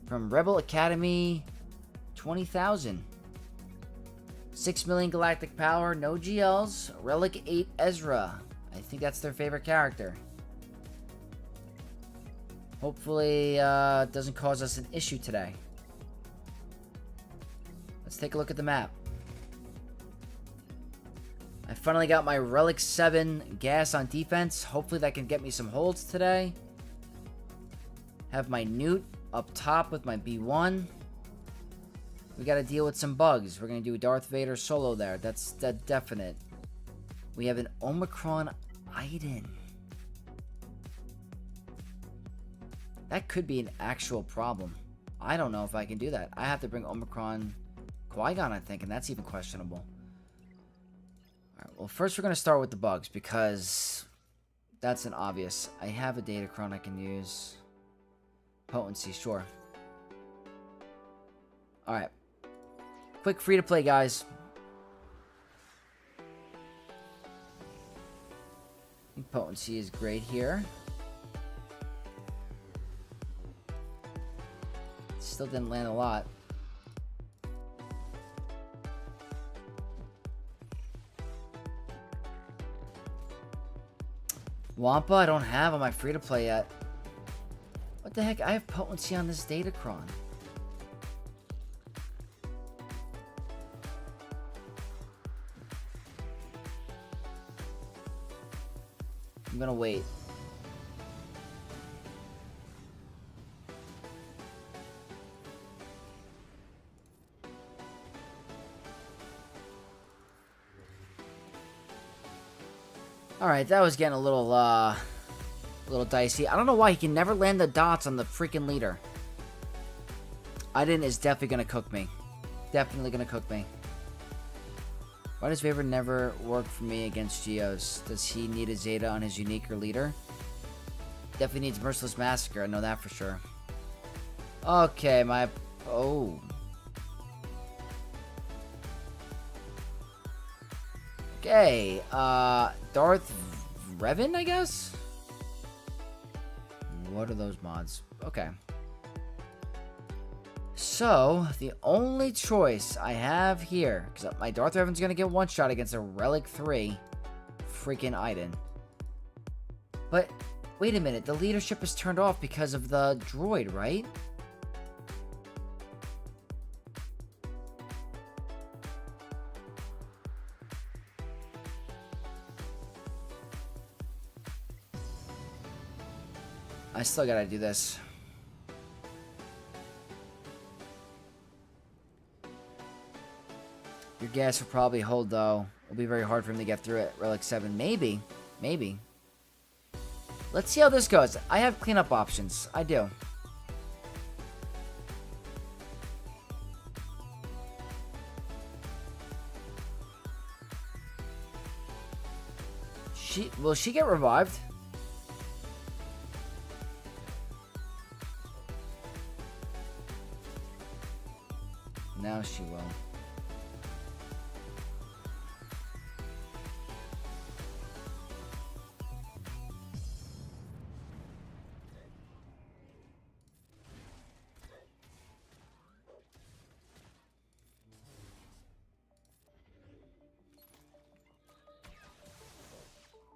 B: from Rebel Academy 20,000. 6 million galactic power, no GLs, Relic 8 Ezra. I think that's their favorite character. Hopefully, it doesn't cause us an issue today. Let's take a look at the map. I finally got my Relic 7 gas on defense. Hopefully that can get me some holds today. Have my Newt up top with my B1. We got to deal with some bugs. We're going to do Darth Vader solo there. That's definite. We have an Omicron Iden. That could be an actual problem. I don't know if I can do that. I have to bring Omicron Qui-Gon, I think, and that's even questionable. Alright, well, first we're going to start with the bugs, because that's an obvious. I have a Datacron I can use. Potency, sure. Alright. Quick free-to-play, guys. I think potency is great here. Still didn't land a lot. Wampa I don't have on my free-to-play yet. What the heck? I have potency on this Datacron. I'm gonna wait. Alright, that was getting a little dicey. I don't know why he can never land the dots on the freaking leader. Iden is definitely gonna cook me. Definitely gonna cook me. Why does Vader never work for me against Geos? Does he need a Zeta on his unique or leader? Definitely needs Merciless Massacre, I know that for sure. Okay, my... Oh. Okay, Darth Revan, I guess? What are those mods? Okay. So, the only choice I have here, because my Darth Revan's going to get one shot against a Relic 3 freaking Iden. But, wait a minute, the leadership is turned off because of the droid, right? I still gotta do this. Your gas will probably hold, though. It'll be very hard for him to get through it. Relic 7. Maybe. Maybe. Let's see how this goes. I have cleanup options. I do. Will she get revived?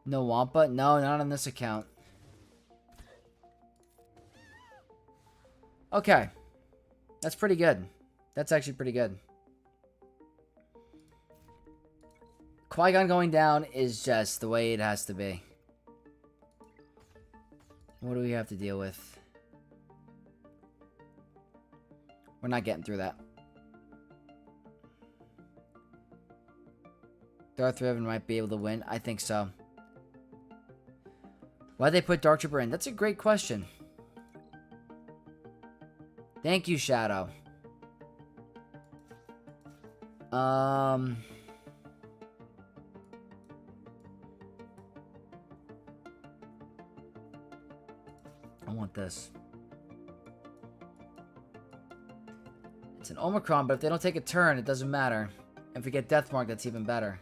B: No Wampa? No, not on this account. Okay. That's pretty good. That's actually pretty good. Qui-Gon going down is just the way it has to be. What do we have to deal with? We're not getting through that. Darth Revan might be able to win. I think so. Why'd they put Dark Trooper in? That's a great question. Thank you, Shadow. I want this. It's an Omicron, but if they don't take a turn, it doesn't matter. And if we get Death Mark, that's even better.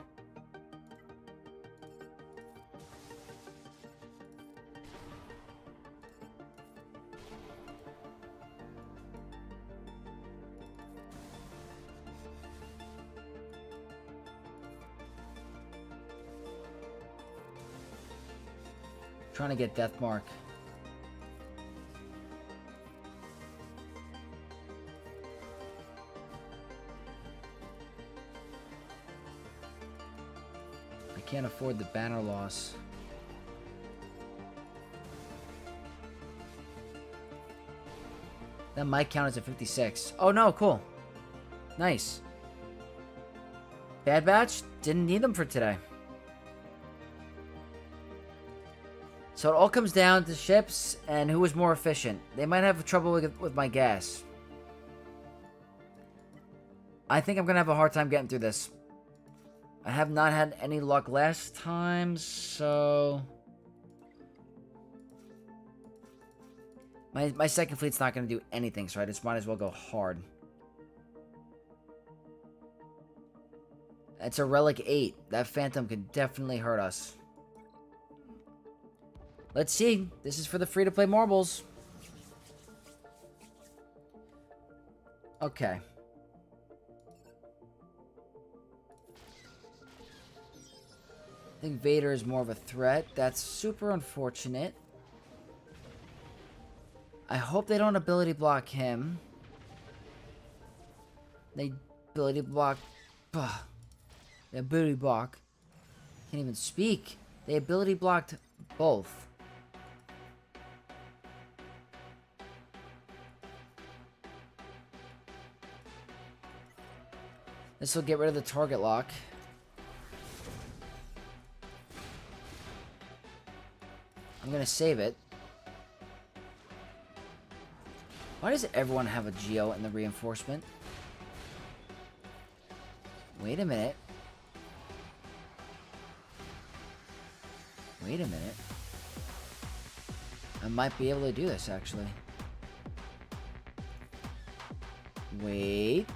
B: Trying to get Death Mark. I can't afford the banner loss. That might count as a 56. Oh no, cool. Nice. Bad Batch? Didn't need them for today. So it all comes down to ships and who is more efficient. They might have trouble with my gas. I think I'm going to have a hard time getting through this. I have not had any luck last time, so... My second fleet's not going to do anything, so I just might as well go hard. It's a Relic 8. That Phantom could definitely hurt us. Let's see. This is for the free-to-play marbles. Okay. I think Vader is more of a threat. That's super unfortunate. I hope they don't ability block him. They ability block... They ability block... Can't even speak. They ability blocked both. This will get rid of the target lock. I'm gonna save it. Why does everyone have a Geo in the reinforcement? Wait a minute. Wait a minute. I might be able to do this, actually. Wait.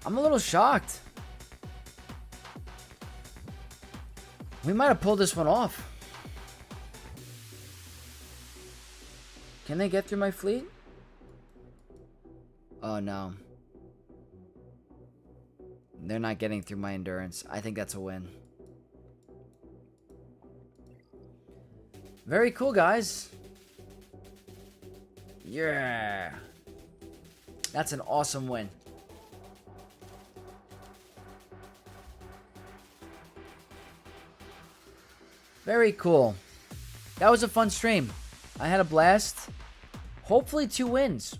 B: I'm a little shocked. We might have pulled this one off. Can they get through my fleet? Oh no. They're not getting through my endurance. I think that's a win. Very cool, guys. Yeah. That's an awesome win. Very cool. That was a fun stream. I had a blast. Hopefully 2 wins.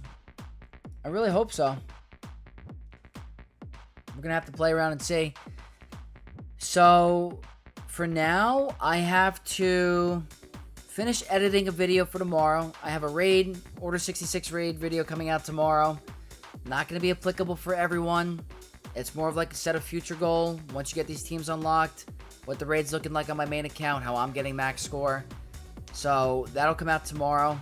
B: I really hope so. We're going to have to play around and see. So, for now, I have to finish editing a video for tomorrow. I have a raid, Order 66 raid video coming out tomorrow. Not going to be applicable for everyone. It's more of like a set of future goal. Once you get these teams unlocked, what the raid's looking like on my main account, how I'm getting max score. So, that'll come out tomorrow.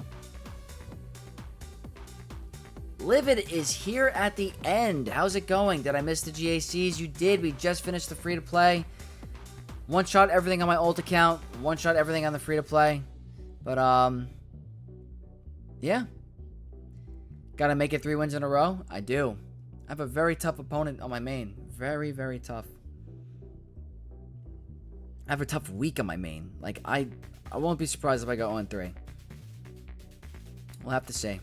B: Livid is here at the end. How's it going? Did I miss the GACs? You did. We just finished the free-to-play. one-shot everything on my old account, one-shot everything on the free-to-play. But, yeah. Gotta make it 3 wins in a row? I do. I have a very tough opponent on my main. Very, very tough. I have a tough week on my main. Like, I won't be surprised if I go 0-3. We'll have to see.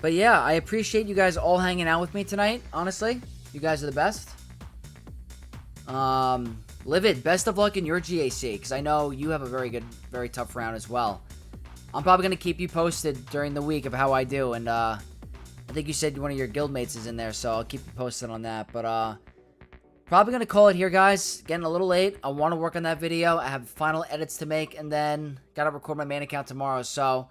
B: But yeah, I appreciate you guys all hanging out with me tonight, honestly. You guys are the best. Livid, best of luck in your GAC, because I know you have a very good, very tough round as well. I'm probably going to keep you posted during the week of how I do, and I think you said one of your guildmates is in there, so I'll keep you posted on that. But probably going to call it here, guys. Getting a little late. I want to work on that video. I have final edits to make, and then got to record my main account tomorrow, so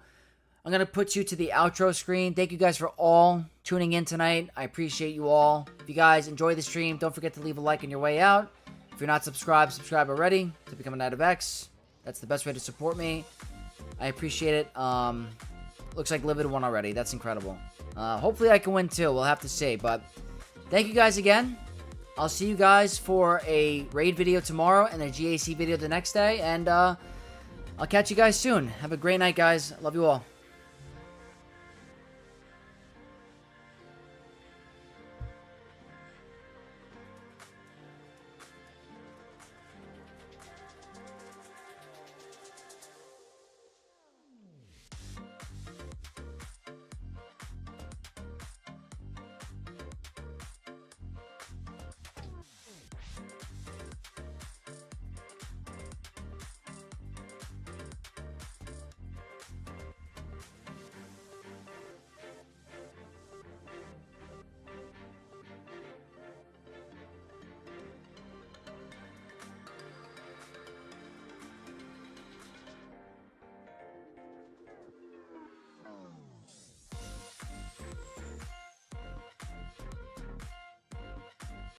B: I'm going to put you to the outro screen. Thank you guys for all tuning in tonight. I appreciate you all. If you guys enjoy the stream, don't forget to leave a like on your way out. If you're not subscribed, subscribe already to become a Knight of X. That's the best way to support me. I appreciate it. Looks like Livid won already. That's incredible. Hopefully I can win too. We'll have to see. But thank you guys again. I'll see you guys for a raid video tomorrow and a GAC video the next day. And I'll catch you guys soon. Have a great night, guys. Love you all.